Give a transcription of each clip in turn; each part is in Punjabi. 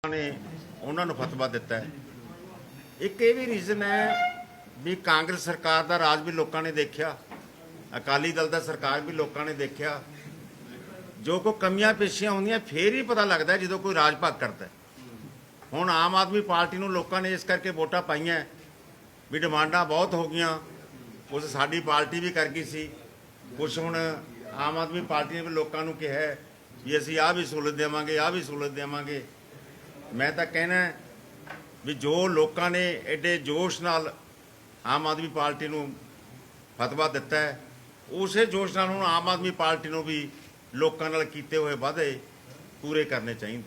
ने उन्होंने फतवा दिता है। एक ये भी रीजन है भी कांग्रेस सरकार का राज भी लोगों ने देखा, अकाली दल का सरकार भी लोगों ने देखा। जो कोई कमियां पेशियां होंदियां फिर ही पता लगता है जो कोई राज भाग करता है। हुण आम आदमी पार्टी नूं लोगों ने इस करके वोटां पाईयां भी डिमांडां बहुत हो गई, कुछ साडी पार्टी भी कर गई सी, कुछ हुण आम आदमी पार्टी ने भी लोगों नूं कहा भी असीं आह भी सहूलत देवांगे, आह भी सहूलत देवांगे। मैं तो कहना भी जो लोगों ने एडे जोश नाल आम आदमी पार्टी नूं फतवा दिता है, उस जोश नाल हुण आम आदमी पार्टी नूं भी लोगों नाल कीते हुए वादे पूरे करने चाहिए।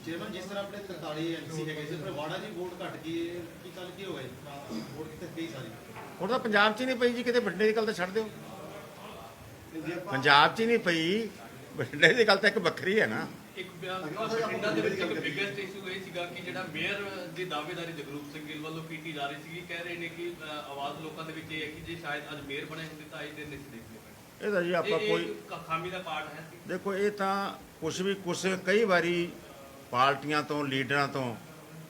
चेयरमैन जिस तरह अपने 43 एमसी है वाड़ा जी वोट घट गई की गल की हो गई वोट कितने गई सारी ਹੁਣ ਤਾਂ ਪੰਜਾਬ 'ਚ ਹੀ ਨਹੀਂ ਪਈ ਜੀ, ਕਿਤੇ ਬਠਿੰਡੇ ਦੀ ਗੱਲ ਤਾਂ ਛੱਡ ਦਿਓ। ਪੰਜਾਬ 'ਚ ਹੀ ਨਹੀਂ ਪਈ, ਬਠਿੰਡੇ ਦੀ ਗੱਲ ਤਾਂ ਇੱਕ ਵੱਖਰੀ ਹੈ ਨਾ। ਇੱਕ ਬਠਿੰਡਾ ਦੇ ਵਿੱਚ ਇੱਕ ਬਿਗੇਸਟ ਇਸ਼ੂ ਇਹ ਸੀਗਾ ਕਿ ਜਿਹੜਾ ਮੇਅਰ ਦੀ ਦਾਅਵੇਦਾਰੀ ਜਗਰੂਪ ਸਿੰਘ ਗਿੱਲ ਵੱਲੋਂ ਕੀਤੀ ਜਾ ਰਹੀ ਸੀ, ਕਹਿ ਰਹੇ ਨੇ ਕਿ ਆਵਾਜ਼ ਲੋਕਾਂ ਦੇ ਵਿੱਚ ਇਹ ਹੈ ਕਿ ਜੇ ਸ਼ਾਇਦ ਅੱਜ ਮੇਅਰ ਬਣੇ ਹੁੰਦੇ ਤਾਂ ਇਹ ਦਿਨ ਨਹੀਂ ਦੇਖਦੇ ਪਏ। ਇਹਦਾ ਜੀ ਆਪਾਂ ਕੋਈ ਖਾਮੀ ਦਾ ਪਾਰਟ ਹੈ। ਦੇਖੋ ਇਹ ਤਾਂ ਕੁਛ ਕਈ ਵਾਰੀ ਪਾਰਟੀਆਂ ਤੋਂ ਲੀਡਰਾਂ ਤੋਂ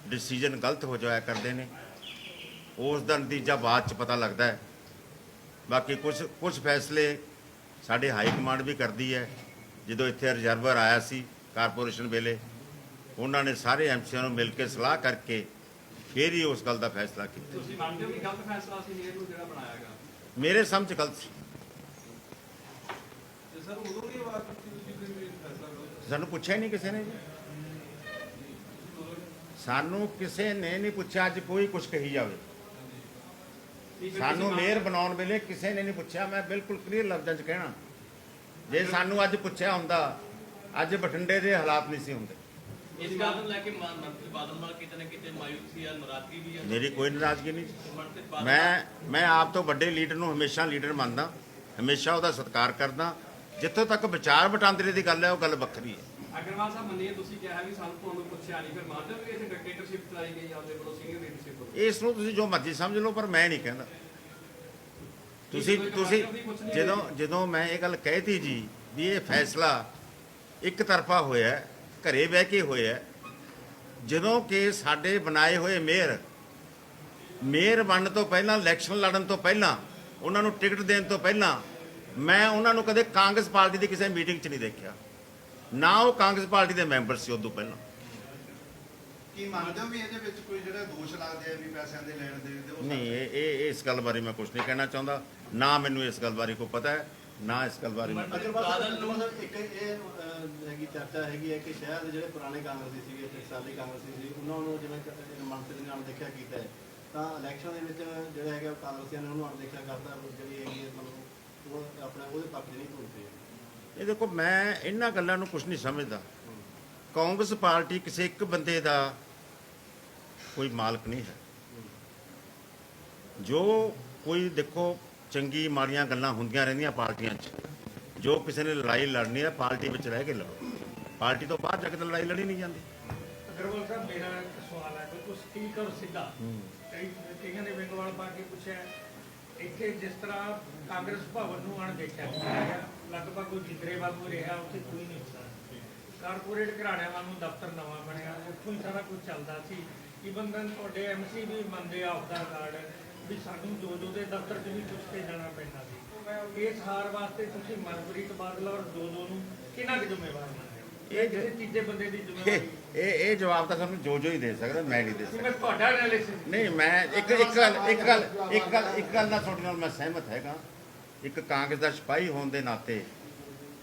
ਡਿਸੀਜਨ ਗਲਤ ਹੋ ਜਾਇਆ ਕਰਦੇ ਨੇ, ਉਸ ਦਾ ਨਤੀਜਾ ਬਾਅਦ 'ਚ ਪਤਾ ਲੱਗਦਾ ਹੈ। ਬਾਕੀ ਕੁਝ ਫੈਸਲੇ ਸਾਡੇ ਹਾਈ ਕਮਾਂਡ ਵੀ ਕਰਦੀ ਹੈ। ਜਦੋਂ ਇੱਥੇ ਰਿਜ਼ਰਵਰ ਆਇਆ ਸੀ ਕਾਰਪੋਰੇਸ਼ਨ ਵੇਲੇ, ਉਹਨਾਂ ਨੇ ਸਾਰੇ ਐਮਸੀਆਂ ਨੂੰ ਮਿਲ ਕੇ ਸਲਾਹ ਕਰਕੇ ਫਿਰ ਹੀ ਉਸ ਗੱਲ ਦਾ ਫੈਸਲਾ ਕੀਤਾ। ਤੁਸੀਂ ਮੰਨਦੇ ਹੋ ਕਿ ਗਲਤ ਫੈਸਲਾ ਸੀ ਮੇਅਰ ਨੂੰ ਜਿਹੜਾ ਬਣਾਇਆ ਗਿਆ? ਮੇਰੇ ਸਮਝ ਗਲਤ ਸੀ। ਸਰ ਉਦੋਂ ਦੀ ਆਵਾਜ਼ ਤੁਸੀਂ ਕੋਈ ਫੈਸਲਾ ਕਰੋ। ਸਾਨੂੰ ਪੁੱਛਿਆ ਨਹੀਂ ਕਿਸੇ ਨੇ ਜੀ, ਸਾਨੂੰ ਕਿਸੇ ਨੇ ਨਹੀਂ ਪੁੱਛਿਆ ਅੱਜ ਕੋਈ ਕੁਝ ਕਹੀ ਜਾਵੇ। ਸਾਨੂੰ ਮੇਅਰ ਬਣਾਉਣ ਵੇਲੇ ਕਿਸੇ ਨੇ ਨਹੀਂ ਪੁੱਛਿਆ। ਮੈਂ ਬਿਲਕੁਲ ਕਲੀਅਰ ਲਫ਼ਜ਼ਾਂ 'ਚ ਕਹਿਣਾ, ਜੇ ਸਾਨੂੰ ਅੱਜ ਪੁੱਛਿਆ ਹੁੰਦਾ ਅੱਜ ਬਠਿੰਡੇ ਦੇ ਹਾਲਾਤ ਨਹੀਂ ਸੀ ਹੁੰਦੇ। ਇਸ ਗੱਲ ਨੂੰ ਲੈ ਕੇ ਮੰਤਰੀ ਬਾਦਲ ਨਾਲ ਕਿਤੇ ਨਾ ਕਿਤੇ ਮਾਯੂਸੀ ਜਾਂ ਨਾਰਾਜ਼ਗੀ ਵੀ ਹੈ? ਮੇਰੀ ਕੋਈ ਨਾਰਾਜ਼ਗੀ ਨਹੀਂ। ਮੰਤਰੀ ਬਾਦਲ ਮੈਂ ਆਪ ਤੋਂ ਵੱਡੇ ਲੀਡਰ ਨੂੰ ਹਮੇਸ਼ਾ ਲੀਡਰ ਮੰਨਦਾ, ਹਮੇਸ਼ਾ ਉਹਦਾ ਸਤਿਕਾਰ ਕਰਦਾ। ਜਿੱਥੋਂ ਤੱਕ ਵਿਚਾਰ ਵਟਾਂਦਰੇ ਦੀ ਗੱਲ ਹੈ ਉਹ ਗੱਲ ਵੱਖਰੀ ਹੈ। ਅਗਰਵਾਲ ਸਾਹਿਬ ਮੰਨੀਏ ਤੁਸੀਂ ਕਿਹਾ ਵੀ ਸਾਨੂੰ ਤੁਹਾਨੂੰ ਪੁੱਛਿਆ ਨਹੀਂ, ਫਿਰ ਮੰਨਦੇ ਹੋ ਕਿ ਇੱਥੇ ਡਿਕਟੇਟਰਸ਼ਿਪ ਚਲਾਈ ਗਈ ਆਪਦੇ ਵੱਲੋਂ ਸੀਨੀਅਰ ਲੀਡਰਸ਼ਿਪ ਵੱਲੋਂ? ਇਸ ਨੂੰ ਤੁਸੀਂ ਜੋ ਮਰਜ਼ੀ ਸਮਝ ਲਓ, ਪਰ ਮੈਂ ਨਹੀਂ ਕਹਿੰਦਾ। ਤੁਸੀਂ ਜਦੋਂ ਮੈਂ ਇਹ ਗੱਲ ਕਹਿਤੀ ਜੀ ਵੀ ਇਹ ਫੈਸਲਾ ਇੱਕ ਤਰਫਾ ਹੋਇਆ, ਘਰੇ ਬਹਿ ਕੇ ਹੋਇਆ, ਜਦੋਂ ਕਿ ਸਾਡੇ ਬਣਾਏ ਹੋਏ ਮੇਅਰ ਬਣਨ ਤੋਂ ਪਹਿਲਾਂ, ਇਲੈਕਸ਼ਨ ਲੜਨ ਤੋਂ ਪਹਿਲਾਂ, ਉਹਨਾਂ ਨੂੰ ਟਿਕਟ ਦੇਣ ਤੋਂ ਪਹਿਲਾਂ ਮੈਂ ਉਹਨਾਂ ਨੂੰ ਕਦੇ ਕਾਂਗਰਸ ਪਾਰਟੀ ਦੀ ਕਿਸੇ ਮੀਟਿੰਗ 'ਚ ਨਹੀਂ ਦੇਖਿਆ, ਨਾ ਉਹ ਕਾਂਗਰਸ ਪਾਰਟੀ ਦੇ ਮੈਂਬਰ ਸੀ ਉਦੋਂ ਪਹਿਲਾਂ। ਕੀ ਮੰਨਦੇ ਹੋ ਵੀ ਇਹਦੇ ਵਿੱਚ ਕੋਈ ਜਿਹੜਾ ਦੋਸ਼ ਲੱਗਦੇ ਆ ਵੀ ਪੈਸਿਆਂ ਦੇ ਲੈਣ ਦੇਣ ਦੇ? ਨਹੀਂ, ਇਹ ਇਸ ਗੱਲ ਬਾਰੇ ਮੈਂ ਕੁਝ ਨਹੀਂ ਕਹਿਣਾ ਚਾਹੁੰਦਾ, ਨਾ ਮੈਨੂੰ ਇਸ ਗੱਲ ਬਾਰੇ ਕੋਈ ਪਤਾ ਹੈ, ਨਾ ਇਸ ਗੱਲ ਬਾਰੇ ਬਾਦਲ ਨੂੰ ਇੱਕ ਇਹ ਹੈਗੀ ਚਰਚਾ ਹੈਗੀ ਹੈ ਕਿ ਸ਼ਹਿਰ ਦੇ ਜਿਹੜੇ ਪੁਰਾਣੇ ਕਾਂਗਰਸੀ ਸੀਗੇ, ਟਕਸਾਲੀ ਕਾਂਗਰਸੀ ਸੀ, ਉਹਨਾਂ ਨੂੰ ਜਿਵੇਂ ਮੰਤਰੀ ਨਾਲ ਦੇਖਿਆ ਕੀਤਾ ਹੈ, ਤਾਂ ਇਲੈਕਸ਼ਨ ਦੇ ਵਿੱਚ ਜਿਹੜਾ ਹੈਗਾ ਕਾਂਗਰਸੀਆਂ ਨੇ ਉਹਨੂੰ ਅਣਦੇਖਿਆ ਕਰਦਾ, ਜਿਹੜੀ ਹੈਗੀ ਹੈ ਮਤਲਬ ਉਹ ਆਪਣਾ ਉਹਦੇ ਪੱਖ ਨਹੀਂ ਭੁਗਤੇ। ਇਹ ਦੇਖੋ, ਮੈਂ ਇਹਨਾਂ ਗੱਲਾਂ ਨੂੰ ਕੁਝ ਨਹੀਂ ਸਮਝਦਾ। ਕਾਂਗਰਸ ਪਾਰਟੀ ਕਿਸੇ ਇੱਕ ਬੰਦੇ ਦਾ ਕੋਈ ਮਾਲਕ ਨਹੀਂ ਹੈ। ਜੋ ਕੋਈ ਦੇਖੋ ਚੰਗੀ ਮਾੜੀਆਂ ਗੱਲਾਂ ਹੁੰਦੀਆਂ ਰਹਿੰਦੀਆਂ ਪਾਰਟੀਆਂ 'ਚ, ਜੋ ਕਿਸੇ ਨੇ ਲੜਾਈ ਲੜਨੀ ਹੈ ਪਾਰਟੀ ਵਿੱਚ ਰਹਿ ਕੇ ਲੜੋ, ਪਾਰਟੀ ਤੋਂ ਬਾਹਰ ਜਾ ਕੇ ਤਾਂ ਲੜਾਈ ਲੜੀ ਨਹੀਂ ਜਾਂਦੀ। ਅਗਰਵਾਲ ਸਾਹਿਬ ਮੇਰਾ ਇੱਕ ਸਵਾਲ ਹੈ, ਬਿਲਕੁਲ ਸਟੀਕ ਔਰ ਸਿੱਧਾ। ਕਈਆਂ ਨੇ ਵਿੰਗਵਾਲ ਪਾ ਕੇ ਪੁੱਛਿਆ ਇੱਥੇ ਜਿਸ ਤਰ੍ਹਾਂ ਕਾਂਗਰਸ ਭਵਨ ਨੂੰ ਅਣਦੇਖਿਆ ਗਿਆ, ਲਗਭਗ ਉਹ ਜਿੰਦਰੇ ਵਾਂਗੂ ਰਿਹਾ, ਉੱਥੇ ਕੋਈ ਨਹੀਂ ਹੁੰਦਾ। ਕਾਰਪੋਰੇਟ ਘਰਾਣਿਆਂ ਵਾਂਗੂ ਦਫ਼ਤਰ ਨਵਾਂ ਬਣਿਆ, ਉੱਥੋਂ ਹੀ ਸਾਰਾ ਕੁਝ ਚੱਲਦਾ ਸੀ। ਈਵਨ ਤੁਹਾਡੇ ਐਮਸੀ ਵੀ ਮੰਨਦੇ ਆ ਆਫ ਦਾ ਕਾਰਡ ਵੀ ਸਾਨੂੰ ਜੋ ਦੇ ਦਫ਼ਤਰ 'ਚ ਵੀ ਕੁਝ ਭੇਜਣਾ ਪੈਂਦਾ ਸੀ। ਇਸ ਹਾਰ ਵਾਸਤੇ ਤੁਸੀਂ ਮਨਪ੍ਰੀਤ ਬਾਦਲ ਔਰ ਦੋ ਨੂੰ ਕਿੰਨਾ ਕੁ ਜ਼ਿੰਮੇਵਾਰ ਮੰਨਦੇ ਹੋ? ਇਹ ਕਿਸੇ ਤੀਜੇ ਬੰਦੇ ਦੀ ਜ਼ਿੰਮੇਵਾਰੀ? ਇਹ ਜਵਾਬ ਤਾਂ ਸਾਨੂੰ ਜੋ ਹੀ ਦੇ ਸਕਦਾ, ਮੈਂ ਨਹੀਂ ਦੇ ਸਕਦਾ। ਮੈਂ ਤੁਹਾਡਾ ਐਨਾਲਿਸਿਸ ਨਹੀਂ, ਮੈਂ ਇੱਕ ਗੱਲ ਨਾਲ ਤੁਹਾਡੇ ਨਾਲ ਮੈਂ ਸਹਿਮਤ ਹੈਗਾ। ਇੱਕ ਕਾਂਗਰਸ ਦਾ ਸਿਪਾਹੀ ਹੋਣ ਦੇ ਨਾਤੇ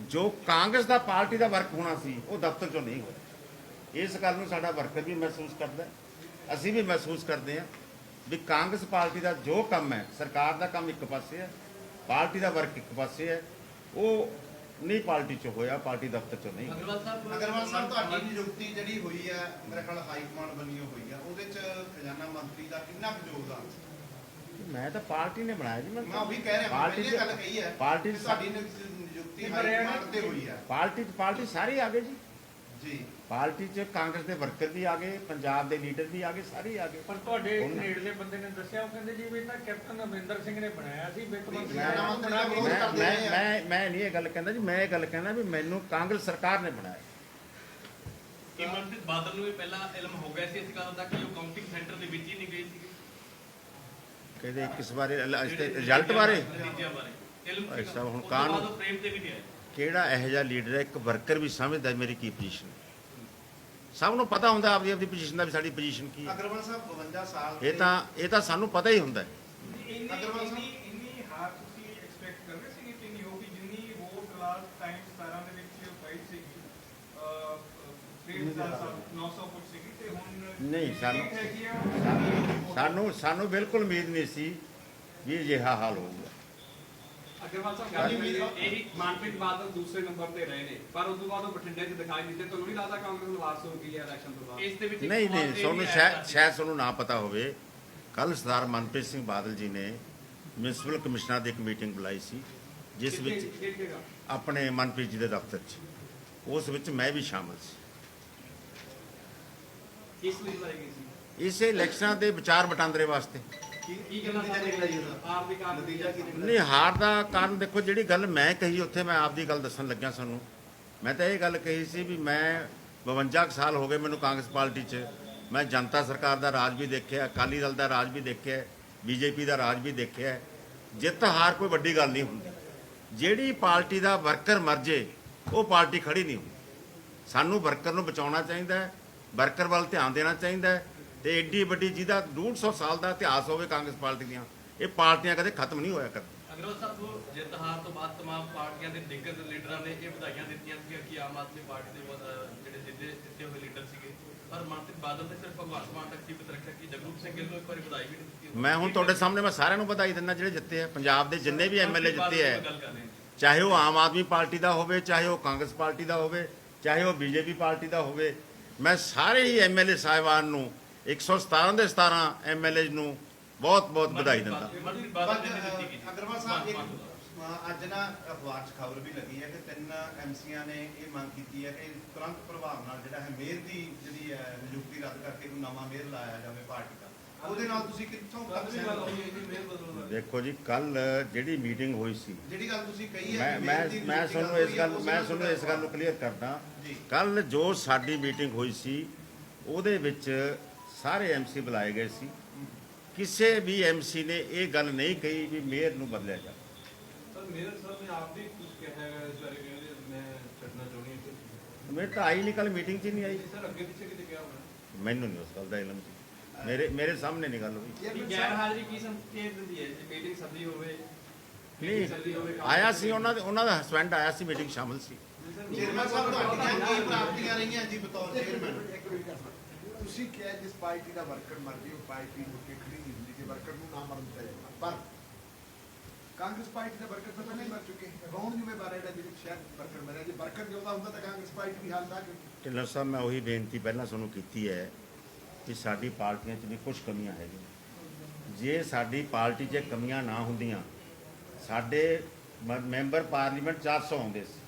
ਜੋ ਕਾਂਗਰਸ ਦਾ ਪਾਰਟੀ ਦਾ ਵਰਕ ਹੋਣਾ ਸੀ ਉਹ ਦਫ਼ਤਰ 'ਚੋਂ ਨਹੀਂ ਹੋਇਆ। ਇਸ ਗੱਲ ਨੂੰ ਸਾਡਾ ਵਰਕਰ ਵੀ ਮਹਿਸੂਸ ਕਰਦਾ, ਅਸੀਂ ਵੀ ਮਹਿਸੂਸ ਕਰਦੇ ਹਾਂ ਵੀ ਕਾਂਗਰਸ ਪਾਰਟੀ ਦਾ ਜੋ ਕੰਮ ਹੈ, ਸਰਕਾਰ ਦਾ ਕੰਮ ਇੱਕ ਪਾਸੇ ਹੈ, ਪਾਰਟੀ ਦਾ ਵਰਕ ਇੱਕ ਪਾਸੇ ਹੈ, ਉਹ ਨਹੀਂ ਪਾਰਟੀ 'ਚ ਹੋਇਆ, ਪਾਰਟੀ ਦਫ਼ਤਰ 'ਚੋਂ ਨਹੀਂ। ਅਗਰਵਾਲ ਸਾਹਿਬ ਤੁਹਾਡੀ ਨਿਯੁਕਤੀ ਜਿਹੜੀ ਹੋਈ ਹੈ ਮੇਰੇ ਖਿਆਲ ਹਾਈ ਕਮਾਂਡ ਬਣੀ ਹੋਈ ਹੈ, ਉਹਦੇ 'ਚ ਖਜ਼ਾਨਾ ਮੰਤਰੀ ਦਾ ਕਿੰਨਾ ਕੁ ਯੋਗਦਾਨ? ਮੈਂ ਤਾਂ ਪਾਰਟੀ ਨੇ ਬਣਾਇਆ ਜੀ। ਮੈਂ ਉਹੀ ਕਹਿ ਰਿਹਾ, ਪਾਰਟੀ ਇਹ ਗੱਲ ਕਹੀ ਹੈ ਪਾਰਟੀ ਸਾਡੀ ਨਿਯੁਕਤੀ ਹਾਈ ਕਮਾਂਡ ਤੇ ਹੋਈ ਹੈ। ਪਾਰਟੀ ਸਾਰੇ ਆ ਗਏ ਜੀ, ਪਾਰਟੀ 'ਚ ਕਾਂਗਰਸ ਦੇ ਵਰਕਰ ਵੀ ਆ ਗਏ, ਪੰਜਾਬ ਦੇ ਲੀਡਰ ਵੀ ਆ ਗਏ, ਸਾਰੇ ਆ ਗਏ। ਪਰ ਤੁਹਾਡੇ ਨੇੜਲੇ ਬੰਦੇ ਨੇ ਦੱਸਿਆ, ਉਹ ਕਹਿੰਦੇ ਜੀ ਵੀ ਤਾਂ ਕੈਪਟਨ ਅਮਰਿੰਦਰ ਸਿੰਘ ਨੇ ਬਣਾਇਆ ਸੀ ਵਿੱਤ ਮੰਤਰੀ। ਮੈਂ ਨਹੀਂ ਇਹ ਗੱਲ ਕਹਿੰਦਾ ਜੀ, ਮੈਂ ਇਹ ਗੱਲ ਕਹਿੰਦਾ ਵੀ ਮੈਨੂੰ ਕਾਂਗਰਸ ਸਰਕਾਰ ਨੇ ਬਣਾਇਆ। ਕਿ ਮਨਪ੍ਰੀਤ ਬਾਦਲ ਨੂੰ ਵੀ ਪਹਿਲਾਂ ਇਲਮ ਹੋ ਗਿਆ ਸੀ ਇਸ ਗੱਲ ਦਾ ਕਿ ਉਹ ਕਾਊਂਟਿੰਗ ਸੈਂਟਰ ਦੇ ਵਿੱਚ ਹੀ ਨਹੀਂ ਗਏ ਸੀਗੇ ਕਹਿੰਦੇ ਕਿਸ ਬਾਰੇ ਰਿਜ਼ਲਟ ਬਾਰੇ ਨਤੀਜਿਆਂ ਬਾਰੇ ਇਲਮ ਸੀਗਾ। ਅੱਛਾ, ਹੁਣ ਉਸ ਤੋਂ ਕਾਹਨੂੰ- ਬਾਅਦ ਉਹ ਫਰੇਮ ਤੇ ਵੀ ਨਹੀਂ ਆਏ। ਕਿਹੜਾ ਇਹੋ ਜਿਹਾ ਲੀਡਰ ਹੈ ਇੱਕ ਵਰਕਰ ਵੀ ਸਮਝਦਾ ਮੇਰੀ ਕੀ ਪੋਜੀਸ਼ਨ ਹੈ। ਸਭ ਨੂੰ ਪਤਾ ਹੁੰਦਾ ਆਪਦੀ ਆਪਦੀ ਪੋਜੀਸ਼ਨ ਦਾ ਵੀ ਸਾਡੀ ਪੋਜੀਸ਼ਨ ਕੀ ਹੈ। ਅਗਰਵਾਲ ਸਾਹਿਬ 52 ਸਾਲ ਇਹ ਤਾਂ ਸਾਨੂੰ ਪਤਾ ਹੀ ਹੁੰਦਾ ਹੈ। ਅਗਰਵਾਲ ਸਾਹਿਬ ਇੰਨੀ ਹਾਰ ਤੁਸੀਂ ਐਕਸਪੈਕਟ ਕਰ ਰਹੇ ਸੀਗੇ ਕਿ ਨਹੀਂ ਹੋਗੀ ਜਿੰਨੀ ਵੋਟ ਲਾਸਟ ਟਾਈਮ 17 ਦੇ ਵਿੱਚ ਪਾਈ ਸੀਗੀ 900 ਫੁੱਟ ਸੀਗੀ ਤੇ ਹੁਣ ਨਹੀਂ, ਸਾਨੂੰ- ਹੈਗੀ ਆ ਸਾਨੂੰ ਬਿਲਕੁਲ ਉਮੀਦ ਨਹੀਂ ਸੀ ਵੀ ਅਜਿਹਾ ਹਾਲ ਹੋਊਗਾ। ਅਗਰਵਾਲ ਸਾਹਿਬ ਗੱਲ ਇਹੀ ਮਨਪ੍ਰੀਤ ਬਾਦਲ ਦੂਸਰੇ ਨੰਬਰ ਤੇ ਰਹੇ ਨੇ ਪਰ ਉਸ ਤੋਂ ਬਾਅਦ ਉਹ ਬਠਿੰਡੇ 'ਚ ਦਿਖਾਈ ਦਿੱਤੇ ਤੁਹਾਨੂੰ ਨਹੀਂ ਲੱਗਦਾ ਕਾਂਗਰਸ ਨੂੰ ਵਾਪਸ ਹੋ ਗਈ ਹੈ ਇਲੈਕਸ਼ਨ ਤੋਂ ਬਾਅਦ ਇਸ ਦੇ ਵਿੱਚ ਇੱਕ ਨਹੀਂ ਸਵਾਲ ਨਹੀਂ ਇਹ ਤੁਹਾਨੂੰ ਵੀ ਸ਼ਾਇਦ ਆਇਆ ਸ਼ਾਇਦ ਤੁਹਾਨੂੰ ਨਾ ਪਤਾ ਹੋਵੇ, ਕੱਲ ਸਰਦਾਰ ਮਨਪ੍ਰੀਤ ਸਿੰਘ ਬਾਦਲ ਜੀ ਨੇ ਮਿਊਨਿਸਪਲ ਕਮਿਸ਼ਨਰ ਦੀ ਇੱਕ ਮੀਟਿੰਗ ਬੁਲਾਈ ਸੀ ਜਿਸ ਵਿੱਚ ਦੇਖੇਗਾ ਆਪਣੇ ਮਨਪ੍ਰੀਤ ਜੀ ਦੇ ਦਫ਼ਤਰ 'ਚ, ਉਸ ਵਿੱਚ ਮੈਂ ਵੀ ਸ਼ਾਮਲ ਸੀ। ਕਿਸ ਲਈ ਲਾਈ ਗਈ ਸੀ ਇਸੇ ਇਲੈਕਸ਼ਨਾਂ ਦੇ ਵਿਚਾਰ ਵਟਾਂਦਰੇ ਵਾਸਤੇ। ਕੀ ਗੱਲਾਂ ਨਤੀਜਾ ਨਿਕਲਿਆ ਜੀ ਉਹਦਾ? ਆਪ ਦੀ ਕਾਰ ਨਤੀਜਾ ਕੀ ਨਿਕਲਿਆ? ਨਹੀਂ, ਹਾਰ ਦਾ ਕਾਰਨ ਦੇਖੋ, ਜਿਹੜੀ ਗੱਲ ਮੈਂ ਕਹੀ ਉੱਥੇ ਮੈਂ ਆਪਦੀ ਗੱਲ ਦੱਸਣ ਲੱਗਿਆ ਸਾਨੂੰ। ਮੈਂ ਤਾਂ ਇਹ ਗੱਲ ਕਹੀ ਸੀ ਵੀ ਮੈਂ 52 ਕੁ ਸਾਲ ਹੋ ਗਏ ਮੈਨੂੰ ਕਾਂਗਰਸ ਪਾਰਟੀ 'ਚ, ਮੈਂ ਜਨਤਾ ਸਰਕਾਰ ਦਾ ਰਾਜ ਵੀ ਦੇਖਿਆ, ਅਕਾਲੀ ਦਲ ਦਾ ਰਾਜ ਵੀ ਦੇਖਿਆ, ਬੀਜੇਪੀ ਦਾ ਰਾਜ ਵੀ ਦੇਖਿਆ। ਜਿੱਤ ਹਾਰ ਕੋਈ ਵੱਡੀ ਗੱਲ ਨਹੀਂ ਹੁੰਦੀ। ਜਿਹੜੀ ਪਾਰਟੀ ਦਾ ਵਰਕਰ ਮਰ ਜੇ ਉਹ ਪਾਰਟੀ ਖੜੀ ਨਹੀਂ ਹੁੰਦੀ। ਸਾਨੂੰ ਵਰਕਰ ਨੂੰ ਬਚਾਉਣਾ ਚਾਹੀਦਾ ਹੈ, ਵਰਕਰ ਵੱਲ ਧਿਆਨ ਦੇਣਾ ਚਾਹੀਦਾ ਹੈ। ਤੇ ਏਡੀ ਵੱਡੀ ਜਿਹਦਾ 150 ਸਾਲ ਦਾ ਇਤਿਹਾਸ ਹੋਵੇ ਕਾਂਗਰਸ ਪਾਰਟੀ ਦੀਆਂ, ਇਹ ਪਾਰਟੀਆਂ ਕਦੇ ਖਤਮ ਨਹੀਂ ਹੋਇਆ ਕਰਦੀਆਂ। ਅਗਰਵਾਲ ਸਾਹਿਬ ਜਿੱਤ ਹਾਰ ਤੋਂ ਬਾਅਦ ਤਮਾਮ ਪਾਰਟੀਆਂ ਦੇ ਦਿੱਗਜ ਲੀਡਰਾਂ ਨੇ ਇਹ ਵਧਾਈਆਂ ਦਿੱਤੀਆਂ ਸੀ ਕਿ ਆਮ ਆਦਮੀ ਪਾਰਟੀ ਦੇ ਜਿਹੜੇ ਜਿੱਤੇ ਹੋਏ ਲੀਡਰ ਸੀਗੇ, ਪਰ ਮਨਪ੍ਰੀਤ ਬਾਦਲ ਨੇ ਸਿਰਫ ਭਗਵੰਤ ਮਾਨ ਤੱਕ ਸੀਮਿਤ ਰੱਖਿਆ ਕਿ ਜਗਰੂਪ ਸਿੰਘ ਗਿੱਲ ਨੂੰ ਇੱਕ ਵਾਰੀ ਵਧਾਈ ਵੀ ਨਹੀਂ ਦਿੱਤੀ। ਮੈਂ ਹੁਣ ਤੁਹਾਡੇ ਸਾਹਮਣੇ ਮੈਂ ਸਾਰਿਆਂ ਨੂੰ ਵਧਾਈ ਦਿੰਦਾ ਜਿਹੜੇ ਜਿੱਤੇ ਆ, ਪੰਜਾਬ ਦੇ ਜਿੰਨੇ ਵੀ ਐਮਐਲਏ ਜਿੱਤੇ ਆ, ਗੱਲ ਕਰ ਰਹੇ ਹਾਂ। ਚਾਹੇ ਉਹ ਆਮ ਆਦਮੀ ਪਾਰਟੀ ਦਾ ਹੋਵੇ, ਚਾਹੇ ਉਹ ਕਾਂਗਰਸ ਪਾਰਟੀ ਦਾ ਹੋਵੇ, ਚਾਹੇ ਉਹ ਬੀਜੇਪੀ ਪਾਰਟੀ ਦਾ ਹੋਵੇ, ਮੈਂ ਸਾਰੇ ਹੀ ਐਮਐਲਏ ਸਾਹਿਬਾਨ ਨੂੰ 117 ਦੇ 17 ਐਮਐਲਏ ਨੂੰ ਬਹੁਤ ਬਹੁਤ ਵਧਾਈ ਦਿੰਦਾ। ਮਨਪ੍ਰੀਤ ਬਾਦਲ ਜੀ ਨੇ ਦਿੱਤੀ ਗਈ। ਅਗਰਵਾਲ ਸਾਹਿਬ ਅੱਜ ਨਾ ਅਖਬਾਰ 'ਚ ਖਬਰ ਵੀ ਲੱਗੀ ਹੈ ਕਿ 3 ਐਮਸੀਆਂ ਨੇ ਇਹ ਮੰਗ ਕੀਤੀ ਹੈ ਕਿ ਤੁਰੰਤ ਪ੍ਰਭਾਵ ਨਾਲ ਜਿਹੜਾ ਹੈ ਮੇਅਰ ਦੀ ਜਿਹੜੀ ਹੈ ਨਿਯੁਕਤੀ ਰੱਦ ਕਰਕੇ ਕੋਈ ਨਵਾਂ ਮੇਅਰ ਲਾਇਆ ਜਾਵੇ ਪਾਰਟੀ ਦਾ। ਉਹਦੇ ਨਾਲ ਤੁਸੀਂ ਕਿੱਥੋਂ ਤੱਕ ਸਹਿਮਤ ਹੋ? ਦੇਖੋ ਜੀ, ਕੱਲ ਜਿਹੜੀ ਮੀਟਿੰਗ ਹੋਈ ਸੀ, ਜਿਹੜੀ ਗੱਲ ਤੁਸੀਂ ਕਹੀ ਹੈ ਕਿ ਮੈਂ ਮੇਅਰ ਦੀ ਮੈਂ ਨਿਯੁਕਤੀ ਤੁਹਾਨੂੰ ਹੋਈ ਇਸ ਹੈ, ਗੱਲ ਉਸ ਮੈਂ ਨਾਲ ਤੁਹਾਨੂੰ ਇਸ ਗੱਲ ਨੂੰ ਕਲੀਅਰ ਕਰਦਾ। ਜੀ। ਕੱਲ ਜੋ ਸਾਡੀ ਮੀਟਿੰਗ ਹੋਈ ਸੀ ਉਹਦੇ ਵਿੱਚ ਸਾਰੇ ਐਮਸੀ ਬੁਲਾਏ ਗਏ ਸੀ। ਕਿਸੇ ਵੀ ਐਮਸੀ ਨੇ ਇਹ ਗੱਲ ਨਹੀਂ ਕਹੀ ਵੀ ਮੇਅਰ ਨੂੰ ਬਦਲਿਆ ਜਾਵੇ। ਸਰ ਮੇਅਰ ਸਾਹਿਬ ਨੇ ਆਪ ਵੀ ਕੁਝ ਕਿਹਾ ਹੈ ਇਸ ਬਾਰੇ ਕਿ ਮੈਂ ਛੱਡਣਾ ਚਾਹੁੰਦੀ ਹਾਂ ਮੇਰੇ ਤਾਂ ਆਈ ਨਹੀਂ, ਕੱਲ ਮੀਟਿੰਗ 'ਚ ਹੀ ਨਹੀਂ ਆਈ। ਸਰ ਅੱਗੇ ਪਿੱਛੇ ਕਿਤੇ ਗਿਆ ਹੋਣਾ ਮੈਨੂੰ ਨਹੀਂ ਉਸ ਗੱਲ ਦਾ ਇਲਮ ਸੀ, ਮੇਰੇ ਸਾਹਮਣੇ ਨਹੀਂ ਗੱਲ ਹੋਈ। ਕਿ ਗੈਰ ਹਾਜ਼ਰੀ ਕੀ ਸੰਕੇਤ ਦਿੰਦੀ ਹੈ ਜੇ ਮੀਟਿੰਗ ਸੱਦੀ ਹੋਵੇ ਨਹੀਂ, ਆਇਆ ਸੀ ਉਹਨਾਂ ਦਾ ਹਸਬੈਂਡ ਆਇਆ ਸੀ, ਮੀਟਿੰਗ ਸ਼ਾਮਲ ਸੀ। ਚੇਅਰਮੈਨ ਸਾਹਿਬ ਤੁਹਾਡੀਆਂ ਕੀ ਪ੍ਰਾਪਤੀਆਂ ਰਹੀਆਂ ਜੀ ਬਤੌਰ ਚੇਅਰਮੈਨ? ਤੁਸੀਂ ਕਿਹਾ ਜਿਸ ਪਾਰਟੀ ਦਾ ਵਰਕਰ ਮਰ ਜੇ ਉਹ ਪਾਰਟੀ ਮੁੜ ਕੇ ਖੜੀ ਨਹੀਂ ਹੁੰਦੀ, ਜੇ ਵਰਕਰ ਨੂੰ ਨਾ ਮਰਨ ਦਿੱਤਾ ਜਾਂਦਾ। ਪਰ ਕਾਂਗਰਸ ਪਾਰਟੀ ਦਾ ਵਰਕਰ ਤਾਂ ਪਹਿਲਾਂ ਹੀ ਮਰ ਚੁੱਕੇ। ਕੌਣ ਜ਼ਿੰਮੇਵਾਰ ਹੈ ਜਿਹੜਾ ਜਿਹੜੇ ਸ਼ਹਿਰ ਵਰਕਰ ਮਰਿਆ? ਜੇ ਵਰਕਰ ਜਿਉਂਦਾ ਹੁੰਦਾ ਤਾਂ ਕਾਂਗਰਸ ਪਾਰਟੀ ਦੀ ਹਾਲਤ ਆ ਕਿ ਢਿੱਲੋਂ ਸਾਹਿਬ, ਮੈਂ ਉਹੀ ਬੇਨਤੀ ਪਹਿਲਾਂ ਤੁਹਾਨੂੰ ਕੀਤੀ ਹੈ ਕਿ ਸਾਡੀ ਪਾਰਟੀਆਂ 'ਚ ਵੀ ਕੁਝ ਕਮੀਆਂ ਹੈਗੀਆਂ। ਜੇ ਸਾਡੀ ਪਾਰਟੀ 'ਚ ਕਮੀਆਂ ਨਾ ਹੁੰਦੀਆਂ, ਸਾਡੇ ਮੈਂਬਰ ਪਾਰਲੀਮੈਂਟ 400 ਆਉਂਦੇ ਸੀ,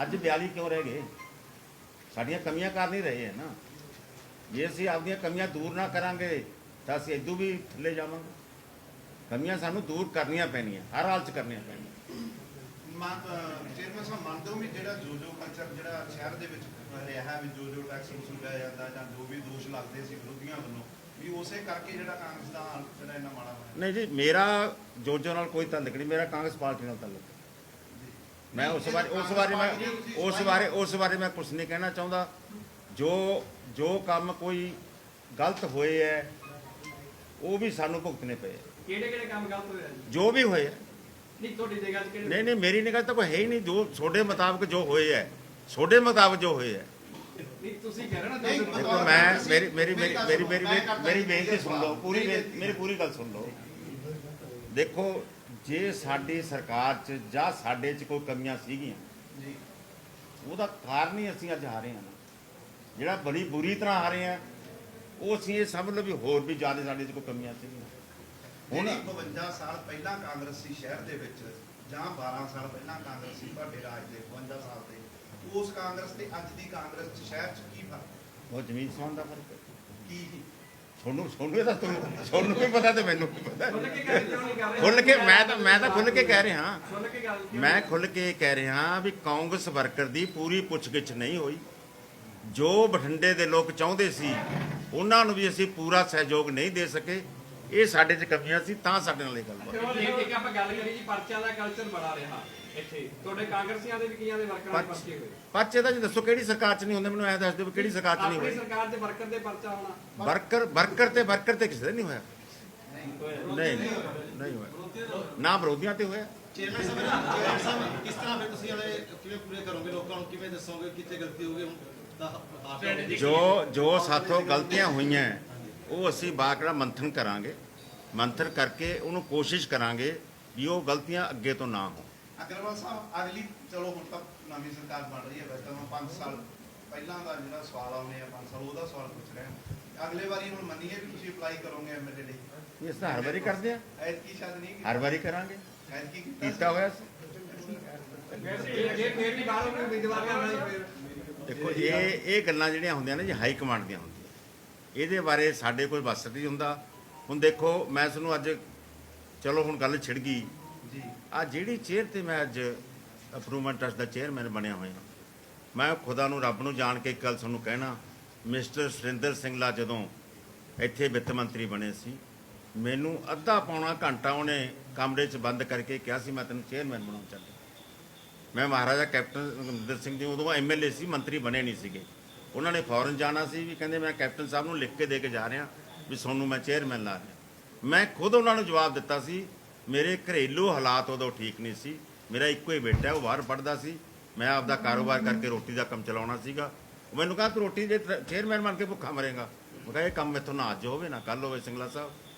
ਅੱਜ 42 ਕਿਉਂ ਰਹਿ ਗਏ? ਸਾਡੀਆਂ ਕਮੀਆਂ ਕਰ ਨਹੀਂ ਰਹੇ ਹੈ ਨਾ। ਜੇ ਅਸੀਂ ਆਪਦੀਆਂ ਕਮੀਆਂ ਦੂਰ ਨਾ ਕਰਾਂਗੇ ਤਾਂ ਅਸੀਂ ਇਦੋਂ ਵੀ ਥੱਲੇ ਜਾਵਾਂਗੇ। ਕਮੀਆਂ ਸਾਨੂੰ ਦੂਰ ਕਰਨੀਆਂ ਪੈਣੀਆਂ, ਹਰ ਹਾਲ 'ਚ ਕਰਨੀਆਂ ਪੈਣੀਆਂ। ਚੇਅਰਮੈਨ ਸਾਹਿਬ ਮੰਨਦੇ ਹੋ ਵੀ ਜਿਹੜਾ ਜੋ ਕਲਚਰ ਜਿਹੜਾ ਸ਼ਹਿਰ ਦੇ ਵਿੱਚ ਰਿਹਾ ਹੈ, ਵੀ ਜੋ ਟੈਕਸ ਵਸੂਲਿਆ ਜਾਂਦਾ ਜਾਂ ਜੋ ਵੀ ਦੋਸ਼ ਲੱਗਦੇ ਸੀ ਵਿਰੋਧੀਆਂ ਵੱਲੋਂ, ਵੀ ਉਸੇ ਕਰਕੇ ਜਿਹੜਾ ਕਾਂਗਰਸ ਦਾ ਹਾਲ ਜਿਹੜਾ ਇੰਨਾ ਮਾੜਾ ਹੋਇਆ? ਨਹੀਂ ਜੀ, ਮੇਰਾ ਜੋ ਨਾਲ ਕੋਈ ਤਾਲੁਕ ਨਹੀਂ, ਮੇਰਾ ਕਾਂਗਰਸ ਪਾਰਟੀ ਨਾਲ ਤਾਲੁਕ ਹੈ। ਮੈਂ ਉਸ ਬਾਰੇ ਮੈਂ ਕੁਝ ਨਹੀਂ ਕਹਿਣਾ ਚਾਹੁੰਦਾ। ਜੋ ਕੰਮ ਕੋਈ ਗਲਤ ਹੋਏ ਹੈ ਉਹ ਵੀ ਸਾਨੂੰ ਭੁਗਤਣੇ ਪਏ। ਕਿਹੜੇ ਕਿਹੜੇ ਕੰਮ ਗਲਤ ਹੋਇਆ ਜੀ ਜੋ ਵੀ ਹੋਏ ਹੈ, ਨਹੀਂ ਤੁਹਾਡੀ ਨਿਗਾਹ 'ਚ ਕਿਹੜੇ ਨਹੀਂ ਮੇਰੀ ਨਿਗਾਹ ਤਾਂ ਕੋਈ ਹੈ ਹੀ ਨਹੀਂ। ਜੋ ਤੁਹਾਡੇ ਮੁਤਾਬਕ ਜੋ ਹੋਏ ਹੈ, ਤੁਹਾਡੇ ਮੁਤਾਬਕ ਜੋ ਹੋਏ ਹੈ। ਨਹੀਂ ਤੁਸੀਂ ਕਹਿ ਰਹੇ ਨਾ ਨਹੀਂ, ਦੋ- ਦੇਖੋ, ਮੇਰੀ ਬੇਨਤੀ ਸੁਣ ਲਓ, ਮੇਰੀ ਪੂਰੀ ਗੱਲ ਸੁਣ ਲਓ। ਦੇਖੋ, ਜੇ ਸਾਡੀ ਸਰਕਾਰ 'ਚ ਜਾਂ ਸਾਡੇ 'ਚ ਕੋਈ ਕਮੀਆਂ ਸੀਗੀਆਂ, ਜੀ ਉਹਦਾ ਕਾਰਨ ਹੀ ਅਸੀਂ ਅੱਜ ਹਾਰੇ ਹਾਂ ਨਾ। ਜਿਹੜਾ ਬੜੀ ਬੁਰੀ ਤਰ੍ਹਾਂ ਹਾਰੇ ਹਾਂ, ਉਹ ਅਸੀਂ ਇਹ ਸਮਝ ਲਓ ਵੀ ਹੋਰ ਵੀ ਜ਼ਿਆਦਾ ਸਾਡੇ 'ਚ ਕੋਈ ਕਮੀਆਂ ਸੀਗੀਆਂ। ਹੁਣ 52 ਸਾਲ ਪਹਿਲਾਂ ਕਾਂਗਰਸ ਸੀ ਸ਼ਹਿਰ ਦੇ ਵਿੱਚ, ਜਾਂ 12 ਸਾਲ ਪਹਿਲਾਂ ਕਾਂਗਰਸ ਸੀ ਤੁਹਾਡੇ ਰਾਜ ਦੇ 52 ਸਾਲ ਦੇ, ਉਸ ਕਾਂਗਰਸ ਤੇ ਅੱਜ ਦੀ ਕਾਂਗਰਸ 'ਚ ਸ਼ਹਿਰ 'ਚ ਕੀ ਫਰਕ? ਉਹ ਜ਼ਮੀਨ ਸਮਾਨ ਦਾ ਫਰਕ ਹੈ। ਕੀ ਤੁਹਾਨੂੰ ਇਹਦਾ ਤੁਹਾਨੂੰ ਵੀ ਪਤਾ ਤੇ ਮੈਨੂੰ ਵੀ ਪਤਾ। ਖੁੱਲ੍ਹ ਕੇ ਗੱਲ ਕਿਉਂ ਨਹੀਂ ਕਰ ਰਹੇ? ਖੁੱਲ ਕੇ ਮੈਂ ਤਾਂ ਖੁੱਲ ਕੇ ਕਹਿ ਰਿਹਾ। ਖੁੱਲ੍ਹ ਕੇ ਗੱਲ ਕਿਉਂ ਮੈਂ ਖੁੱਲ ਕੇ ਕਹਿ ਰਿਹਾ ਵੀ ਕਾਂਗਰਸ ਵਰਕਰ ਦੀ ਪੂਰੀ ਪੁੱਛਗਿੱਛ ਨਹੀਂ ਹੋਈ। ਜੋ ਬਠਿੰਡੇ ਦੇ ਲੋਕ ਚਾਹੁੰਦੇ ਸੀ ਉਹਨਾਂ ਨੂੰ ਵੀ ਅਸੀਂ ਪੂਰਾ ਸਹਿਯੋਗ ਨਹੀਂ ਦੇ ਸਕੇ। ਇਹ ਸਾਡੇ 'ਚ ਕਮੀਆਂ ਸੀ, ਤਾਂ ਸਾਡੇ ਨਾਲ ਇਹ ਗੱਲ ਹੋਈ। ਇੱਕ ਆਪਾਂ ਗੱਲ ਕਰੀਏ ਜੀ, ਪਰਚਿਆਂ ਦਾ ਕਲਚਰ ਬੜਾ ਰਿਹਾ ਇੱਥੇ, ਤੁਹਾਡੇ ਕਾਂਗਰਸੀਆਂ ਦੇ ਵੀ ਕਈਆਂ ਦੇ ਵਰਕਰਾਂ ਦੇ ਪਰਚੇ ਹੋਏ। ਪਰਚੇ ਦਾ ਜੀ ਦੱਸੋ ਕਿਹੜੀ ਸਰਕਾਰ 'ਚ ਨਹੀਂ ਹੁੰਦੇ, ਮੈਨੂੰ ਐਂ ਦੱਸ ਦਿਓ ਵੀ ਕਿਹੜੀ ਸਰਕਾਰ 'ਚ ਨਹੀਂ ਆਪਣੀ ਹੋਏ। ਸਰਕਾਰ ਦੇ ਵਰਕਰ ਦੇ ਪਰਚਾ ਹੋਣਾ। ਵਰਕਰ ਤੇ ਕਿਸੇ ਦਾ ਨਹੀਂ ਹੋਇਆ। ਨਹੀਂ ਹੋਇਆ, ਨਾ ਵਿਰੋਧੀਆਂ ਤੇ ਹੋਇਆ। ਚੇਅਰਮੈਨ ਸਾਹਿਬ ਕਿਸ ਤਰ੍ਹਾਂ ਫਿਰ ਤੁਸੀਂ ਇਹਦੇ ਕਿਵੇਂ ਪੂਰੇ ਕਰੋਗੇ, ਲੋਕਾਂ ਨੂੰ ਕਿਵੇਂ ਦੱਸੋਗੇ ਕਿੱਥੇ ਗਲਤੀ ਹੋ ਗਈ? ਹੁਣ ਤਾਂ ਜੋ ਸਾਥੋਂ ਗਲਤੀਆਂ ਹੋਈਆਂ ਉਹ ਅਸੀਂ ਬਾਕੜਾ ਮੰਥਨ ਕਰਾਂਗੇ। ਮੰਥਨ ਕਰਕੇ ਉਹਨੂੰ ਕੋਸ਼ਿਸ਼ ਕਰਾਂਗੇ ਵੀ ਉਹ ਗਲਤੀਆਂ ਅੱਗੇ ਤੋਂ ਨਾ ਹੋਣ। ਅਗਰਵਾਲ ਸਾਹਿਬ ਅਗਲੀ ਚਲੋ ਹੁਣ ਤਾਂ ਨਵੀਂ ਸਰਕਾਰ ਬਣ ਰਹੀ ਹੈ, ਵੈਸੇ ਤਾਂ ਮੈਂ 5 ਸਾਲ ਪਹਿਲਾਂ ਦਾ ਜਿਹੜਾ ਸਵਾਲ ਆਉਣੇ ਆ 5 ਸਾਲ ਉਹਦਾ ਸਵਾਲ ਪੁੱਛ ਰਿਹਾ। ਅਗਲੇ ਵਾਰੀ ਹੁਣ ਮੰਨੀਏ ਵੀ ਤੁਸੀਂ ਅਪਲਾਈ ਕਰੋਗੇ ਐਮਐਲਏ ਲਈ? ਇਸ ਤਾਂ ਹਰ ਵਾਰੀ ਕਰਦੇ ਆ, ਐਤਕੀ ਸ਼ਾਇਦ ਨਹੀਂ ਹਰ ਵਾਰੀ ਕਰਾਂਗੇ, ਐਤਕੀ ਕੀਤਾ ਹੋਇਆ ਸੀ। ਜੇ ਫੇਰ ਵੀ ਬਾਹਰੋਂ ਕੋਈ ਉਮੀਦਵਾਰ ਕਰਨਾ ਫਿਰ ਦੇਖੋ ਇਹ ਗੱਲਾਂ ਜਿਹੜੀਆਂ ਹੁੰਦੀਆਂ ਨੇ ਜੀ ਹਾਈ ਕਮਾਂਡ ਦੀਆਂ ਹੁੰਦੀਆਂ, ਇਹਦੇ ਬਾਰੇ ਸਾਡੇ ਕੋਈ ਵਸ ਨਹੀਂ ਹੁੰਦਾ। ਹੁਣ ਦੇਖੋ ਮੈਂ ਤੁਹਾਨੂੰ ਅੱਜ ਚਲੋ ਹੁਣ ਗੱਲ ਛਿੜ ਗਈ ਜੀ ਆ ਜਿਹੜੀ ਚੇਅਰ ਤੇ ਮੈਂ ਅੱਜ ਇੰਪਰੂਵਮੈਂਟ ਟਰਸਟ ਦਾ ਚੇਅਰਮੈਨ ਬਣਿਆ ਹੋਇਆ, ਮੈਂ ਖੁਦਾ ਨੂੰ ਰੱਬ ਨੂੰ ਜਾਣ ਕੇ ਇੱਕ ਗੱਲ ਤੁਹਾਨੂੰ ਕਹਿਣਾ, ਮਿਸਟਰ ਸੁਰਿੰਦਰ ਸਿੰਘਲਾ ਜਦੋਂ ਇੱਥੇ ਵਿੱਤ ਮੰਤਰੀ ਬਣੇ ਸੀ, ਮੈਨੂੰ ਅੱਧਾ ਪੌਣਾ ਘੰਟਾ ਉਹਨੇ ਕਮਰੇ 'ਚ ਬੰਦ ਕਰਕੇ ਕਿਹਾ ਸੀ ਮੈਂ ਤੈਨੂੰ ਚੇਅਰਮੈਨ ਬਣਾਉਣਾ ਚਾਹੁੰਦਾ। ਮੈਂ ਮਹਾਰਾਜਾ ਕੈਪਟਨ ਅਮਰਿੰਦਰ ਸਿੰਘ ਜੀ ਉਦੋਂ ਐਮਐਲਏ ਸੀ, ਮੰਤਰੀ ਬਣੇ ਨਹੀਂ ਸੀਗੇ। ਉਹਨਾਂ ਨੇ ਫੌਰਨ ਜਾਣਾ ਸੀ, ਵੀ ਕਹਿੰਦੇ ਮੈਂ ਕੈਪਟਨ ਸਾਹਿਬ ਨੂੰ ਲਿਖ ਕੇ ਦੇ ਕੇ ਜਾ ਰਿਹਾ ਵੀ ਤੁਹਾਨੂੰ ਮੈਂ ਚੇਅਰਮੈਨ ਲਾ ਰਿਹਾ। ਮੈਂ ਖੁਦ ਉਹਨਾਂ ਨੂੰ ਜਵਾਬ ਦਿੱਤਾ ਸੀ, ਮੇਰੇ ਘਰੇਲੂ ਹਾਲਾਤ ਉਦੋਂ ਠੀਕ ਨਹੀਂ ਸੀ, ਮੇਰਾ ਇੱਕੋ ਹੀ ਬੇਟਾ ਉਹ ਬਾਹਰ ਪੜ੍ਹਦਾ ਸੀ, ਮੈਂ ਆਪਦਾ ਕਾਰੋਬਾਰ ਕਰਕੇ ਰੋਟੀ ਦਾ ਕੰਮ ਚਲਾਉਣਾ ਸੀਗਾ। ਉਹ ਮੈਨੂੰ ਕਹਿੰਦਾ ਤੂੰ ਰੋਟੀ ਦੇ ਚੇਅਰਮੈਨ ਬਣ ਕੇ ਭੁੱਖਾ ਮਰੇਗਾ। ਮੈਂ ਕਿਹਾ ਇਹ ਕੰਮ ਮੈਥੋਂ ਨਾ ਅੱਜ ਹੋਵੇ ਨਾ ਕੱਲ੍ਹ ਹੋਵੇ। ਸਿੰਗਲਾ ਸਾਹਿਬ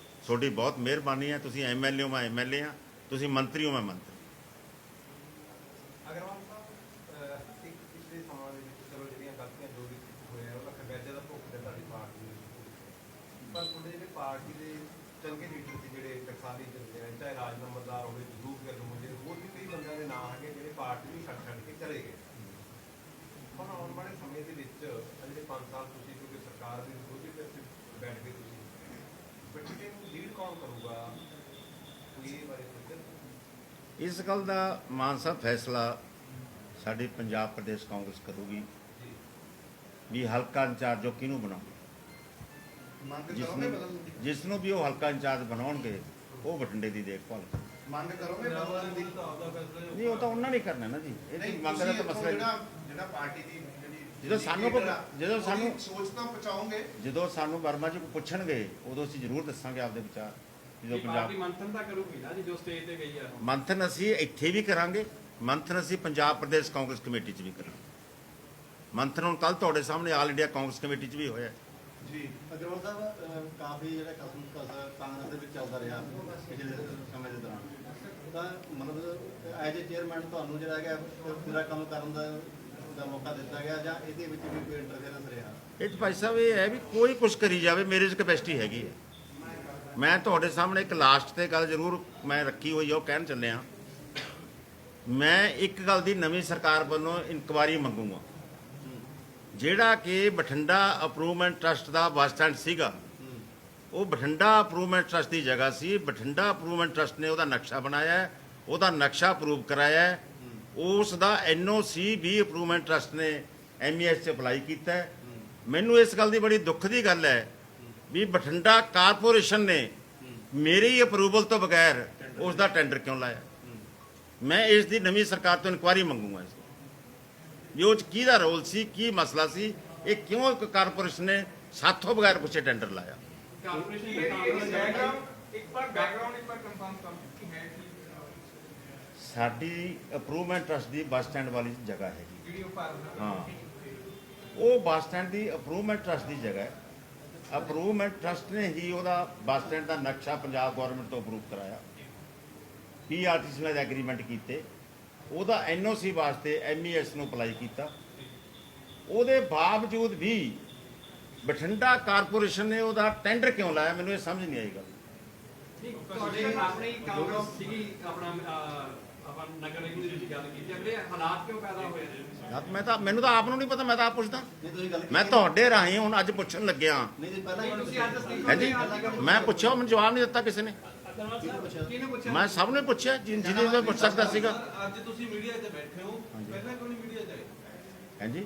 ਤੁਹਾਡੀ ਬਹੁਤ ਮਿਹਰਬਾਨੀ ਹੈ, ਤੁਸੀਂ ਐਮਐਲਏ ਹੋ ਮੈਂ ਐਮਐਲਏ ਹਾਂ, ਤੁਸੀਂ ਮੰਤਰੀ ਹੋ ਮੈਂ ਮੰਤਰੀ। ਅਗਰਵਾਲ ਸਾਹਿਬ ਇੱਕ ਪਿਛਲੇ ਸਮਾਂ ਦੇ ਵਿੱਚ ਚਲੋ ਜਿਹੜੀਆਂ ਗਲਤੀਆਂ ਜੋ ਵੀ ਹੋਇਆ ਉਹਦਾ ਖਮਿਆਜਾ ਦਾ ਭੁਗਤ ਹੈ ਤੁਹਾਡੀ ਪਾਰਟੀ ਨੂੰ, ਪਰ ਤੁਹਾਡੇ ਜਿਹੜੇ ਪਾਰਟੀ ਦੇ ਚੰਗੇ ਲੀਡਰ ਸੀ ਜਿਹੜੇ ਟਕਸਾਲੀ ਚੱਲਦੇ ਆ, ਚਾਹੇ ਰਾਜ ਨੰਬਰਦਾਰ ਹੋਵੇ, ਜਗਰੂਪ ਗਿੱਲ ਹੋਵੇ, ਹੋਰ ਵੀ ਕਈ ਬੰਦਿਆਂ ਦੇ ਨਾਂ ਹੈਗੇ ਜਿਹੜੇ ਪਾਰਟੀ ਨੂੰ ਛੱਡ ਕੇ ਚਲੇ ਗਏ। ਹੁਣ ਆਉਣ ਵਾਲੇ ਸਮੇਂ ਦੇ ਵਿੱਚ ਜਿਹੜੇ 5 ਸਾਲ ਤੁਸੀਂ ਕਿਉਂਕਿ ਸਰਕਾਰ ਦੇ ਵਿਰੋਧੀ ਵਿੱਚ ਬੈਠ ਕੇ ਤੁਸੀਂ ਬਠਿੰਡੇ ਨੂੰ ਲੀਡ ਕੌਣ ਕਰੂਗਾ, ਕੋਈ ਇਹ ਬਾਰੇ ਸੋਚਿਆ? ਇਸ ਗੱਲ ਦਾ ਮਾਨ ਸਾਹਿਬ ਫੈਸਲਾ ਸਾਡੀ ਪੰਜਾਬ ਪ੍ਰਦੇਸ਼ ਕਾਂਗਰਸ ਕਰੂਗੀ ਵੀ ਹਲਕਾ ਇੰਚਾਰਜ ਉਹ ਕਿਹਨੂੰ ਬਣਾਉਣਗੇ। ਮੰਗ ਕਰੋਗੇ ਬਦਲਣ ਦੀ? ਜਿਸ ਨੂੰ ਵੀ ਉਹ ਹਲਕਾ ਇੰਚਾਰਜ ਬਣਾਉਣਗੇ ਉਹ ਬਠਿੰਡੇ ਦੀ ਦੇਖਭਾਲ ਕਰੂਗਾ। ਮੰਗ ਕਰੋਗੇ ਬਦਲਣ ਦੀ? ਨਹੀਂ ਉਹ ਤਾਂ ਉਹਨਾਂ ਨੇ ਕਰਨਾ ਨਾ ਜੀ, ਇਹ ਤਾਂ ਮੰਗ ਦਾ ਤਾਂ ਮਸਲਾ ਹੀ ਨਹੀਂ। ਜਿਹੜਾ ਪਾਰਟੀ ਦੀ ਜਿਹੜੀ ਜਦੋਂ ਸਾਨੂੰ ਕੋਈ- ਜਦੋਂ ਸਾਨੂੰ- ਉਹਦੀ ਸੋਚ ਤਾਂ ਪਹੁੰਚਾਓਗੇ। ਜਦੋਂ ਸਾਨੂੰ ਵਰਮਾ ਜੀ ਕੋ ਪੁੱਛਣਗੇ ਉਦੋਂ ਅਸੀਂ ਜ਼ਰੂਰ ਦੱਸਾਂਗੇ ਆਪਦੇ ਵਿਚਾਰ। ਜਦੋਂ ਪੰਜਾਬ ਪਾਰਟੀ ਮੰਥਨ ਤਾਂ ਕਰੂਗੀ ਨਾ ਜੀ, ਜੋ ਸਟੇਜ ਤੇ ਗਈ ਆ। ਮੰਥਨ ਅਸੀਂ ਇੱਥੇ ਵੀ ਕਰਾਂਗੇ, ਮੰਥਨ ਅਸੀਂ ਪੰਜਾਬ ਪ੍ਰਦੇਸ਼ ਕਾਂਗਰਸ ਕਮੇਟੀ 'ਚ ਵੀ ਕਰਾਂਗੇ। ਮੰਥਨ ਹੁਣ ਕੱਲ ਤੁਹਾਡੇ ਸਾਹਮਣੇ ਆਲ ਇੰਡੀਆ ਕਾਂਗਰਸ ਕਮੇਟੀ 'ਚ ਵੀ ਹੋਇਆ। ਜੀ ਅਗਰਵਾਲ ਸਾਹਿਬ ਕਾਫੀ ਜਿਹੜਾ ਕਸਮ ਕਾਂਗਰਸ ਦੇ ਵਿੱਚ ਚੱਲਦਾ ਰਿਹਾ ਪਿਛਲੇ ਸਮੇਂ ਦੇ ਦੌਰਾਨ, ਤਾਂ ਮਤਲਬ ਐਜ ਏ ਚੇਅਰਮੈਨ ਤੁਹਾਨੂੰ ਜਿਹੜਾ ਹੈਗਾ ਪੂਰਾ ਕੰਮ ਕਰਨ ਦਾ ਮੌਕਾ ਦਿੱਤਾ ਗਿਆ ਜਾਂ ਇਹਦੇ ਵਿੱਚ ਵੀ ਕੋਈ ਇੰਟਰਫੇਰੈਂਸ ਰਿਹਾ? ਇਹ 'ਚ ਭਾਈ ਸਾਹਿਬ ਇਹ ਹੈ ਵੀ ਕੋਈ ਕੁਛ ਕਰੀ ਜਾਵੇ, ਮੇਰੇ 'ਚ ਕੈਪੈਸਿਟੀ ਹੈਗੀ ਹੈ। ਮੈਂ ਤੁਹਾਡੇ ਸਾਹਮਣੇ ਇੱਕ ਲਾਸਟ ਤੇ ਗੱਲ ਜ਼ਰੂਰ ਮੈਂ ਰੱਖੀ ਹੋਈ ਆ, ਉਹ ਕਹਿਣ ਚੱਲਿਆ। ਮੈਂ ਇੱਕ ਗੱਲ ਦੀ ਨਵੀਂ ਸਰਕਾਰ ਵੱਲੋਂ ਇਨਕੁਆਇਰੀ ਮੰਗੂਗਾ। ਜਿਹੜਾ ਕਿ ਬਠਿੰਡਾ ਇੰਪਰੂਵਮੈਂਟ ਟਰਸਟ ਦਾ ਬੱਸ ਸਟੈਂਡ ਸੀਗਾ, ਉਹ ਬਠਿੰਡਾ ਇੰਪਰੂਵਮੈਂਟ ਟਰਸਟ ਦੀ ਜਗ੍ਹਾ ਸੀ। ਬਠਿੰਡਾ ਇੰਪਰੂਵਮੈਂਟ ਟਰਸਟ ਨੇ ਉਹਦਾ ਨਕਸ਼ਾ ਬਣਾਇਆ ਹੈ, ਉਹਦਾ ਨਕਸ਼ਾ ਅਪਰੂਵ ਕਰਾਇਆ ਹੈ, ਉਸ ਦਾ ਐਨਓਸੀ ਵੀ ਇੰਪਰੂਵਮੈਂਟ ਟਰਸਟ ਨੇ ਐਮਈਐਸ 'ਚ ਅਪਲਾਈ ਕੀਤਾ ਹੈ। ਮੈਨੂੰ ਇਸ ਗੱਲ ਦੀ ਬੜੀ ਦੁੱਖ ਦੀ ਗੱਲ ਹੈ ਵੀ ਬਠਿੰਡਾ ਕਾਰਪੋਰੇਸ਼ਨ ਨੇ ਮੇਰੀ ਅਪਰੂਵਲ ਤੋਂ ਬਗੈਰ ਉਸ ਦਾ ਟੈਂਡਰ ਕਿਉਂ ਲਾਇਆ। ਮੈਂ ਇਸ ਦੀ ਨਵੀਂ ਸਰਕਾਰ ਤੋਂ ਇਨਕੁਆਇਰੀ ਮੰਗੂਗਾ ਇਸ ਵੀ ਉਹ 'ਚ ਕਿਹਦਾ ਰੋਲ ਸੀ, ਕੀ ਮਸਲਾ ਸੀ, ਇਹ ਕਿਉਂ ਇੱਕ ਕਾਰਪੋਰੇਸ਼ਨ ਨੇ ਸਾਥੋਂ ਬਗੈਰ ਪੁੱਛੇ ਟੈਂਡਰ ਲਾਇਆ। ਕਾਰਪੋਰੇਸ਼ਨ ਇਹ ਦੇ ਕਾਂਗਰਸ ਬੈਕਗ੍ਰਾਉਂਡ ਇੱਕ ਬਾਰ ਕਨਫਰਮ ਕਰ ਕਿ ਹੈ ਕਿ ਸਾਡੀ ਇੰਪਰੂਵਮੈਂਟ ਟਰਸਟ ਦੀ ਬੱਸ ਸਟੈਂਡ ਵਾਲੀ ਜਗ੍ਹਾ ਹੈਗੀ। ਜਿਹੜੀ ਉਹ ਭਾਰਤ ਹਾਂ, ਉਹ ਬੱਸ ਸਟੈਂਡ ਦੀ ਇੰਪਰੂਵਮੈਂਟ ਟਰਸਟ ਦੀ ਜਗ੍ਹਾ ਹੈ। ਇੰਪਰੂਵਮੈਂਟ ਟਰਸਟ ਨੇ ਹੀ ਉਹਦਾ ਬੱਸ ਸਟੈਂਡ ਦਾ ਨਕਸ਼ਾ ਪੰਜਾਬ ਗਵਰਨਮੈਂਟ ਤੋਂ ਅਪਰੂਵ ਕਰਾਇਆ, ਪੀਆਰਟੀਸੀ ਨਾਲ ਐਗਰੀਮੈਂਟ ਕੀਤੇ, ਉਹਦਾ ਐਨਓਸੀ ਵਾਸਤੇ ਐਮਈਐਸ ਨੂੰ ਅਪਲਾਈ ਕੀਤਾ। ਉਹਦੇ ਬਾਵਜੂਦ ਵੀ ਬਠਿੰਡਾ ਕਾਰਪੋਰੇਸ਼ਨ ਨੇ ਉਹਦਾ ਟੈਂਡਰ ਕਿਉਂ ਲਾਇਆ, ਮੈਨੂੰ ਇਹ ਸਮਝ ਨਹੀਂ ਆਈ ਗੱਲ। ਤੁਹਾਡੇ ਆਪਣੀ ਕਾਂਗਰਸ ਸੀਗੀ, ਆਪਣਾ ਆਪਾਂ ਨਗਰ ਨਿਗਮ ਦੀ ਤੁਸੀਂ ਗੱਲ ਕੀਤੀ, ਅਗਲੇ ਹਾਲਾਤ ਕਿਉਂ ਪੈਦਾ ਹੋਏ ਨੇ? ਮੈਨੂੰ ਤਾਂ ਆਪ ਨੂੰ ਨਹੀਂ ਪਤਾ, ਮੈਂ ਤਾਂ ਆਪ ਪੁੱਛਦਾ। ਨਹੀਂ ਤੁਸੀਂ ਗੱਲ ਮੈਂ ਤੁਹਾਡੇ ਰਾਹੀਂ ਹੁਣ ਅੱਜ ਪੁੱਛਣ ਲੱਗਿਆ। ਨਹੀਂ ਜੀ ਪਹਿਲਾਂ ਹੀ ਤੁਸੀਂ ਅੱਜ ਅਸਤੀਫਾ ਹੈ ਜੀ, ਮੈਂ ਪੁੱਛਿਆ, ਮੈਨੂੰ ਜਵਾਬ ਨਹੀਂ ਦਿੱਤਾ ਕਿਸੇ ਨੇ। ਕਿਹਨੇ ਪੁੱਛਿਆ? ਮੈਂ ਸਭ ਨੂੰ ਪੁੱਛਿਆ ਜਿਹਦੇ ਤੋਂ ਪੁੱਛ ਸਕਦਾ ਸੀਗਾ। ਅੱਜ ਤੁਸੀਂ ਮੀਡੀਆ 'ਤੇ ਬੈਠੇ ਹੋ, ਪਹਿਲਾਂ ਕਿਉਂ ਨਹੀਂ ਮੀਡੀਆ 'ਚ ਆਏ? ਹਾਂਜੀ,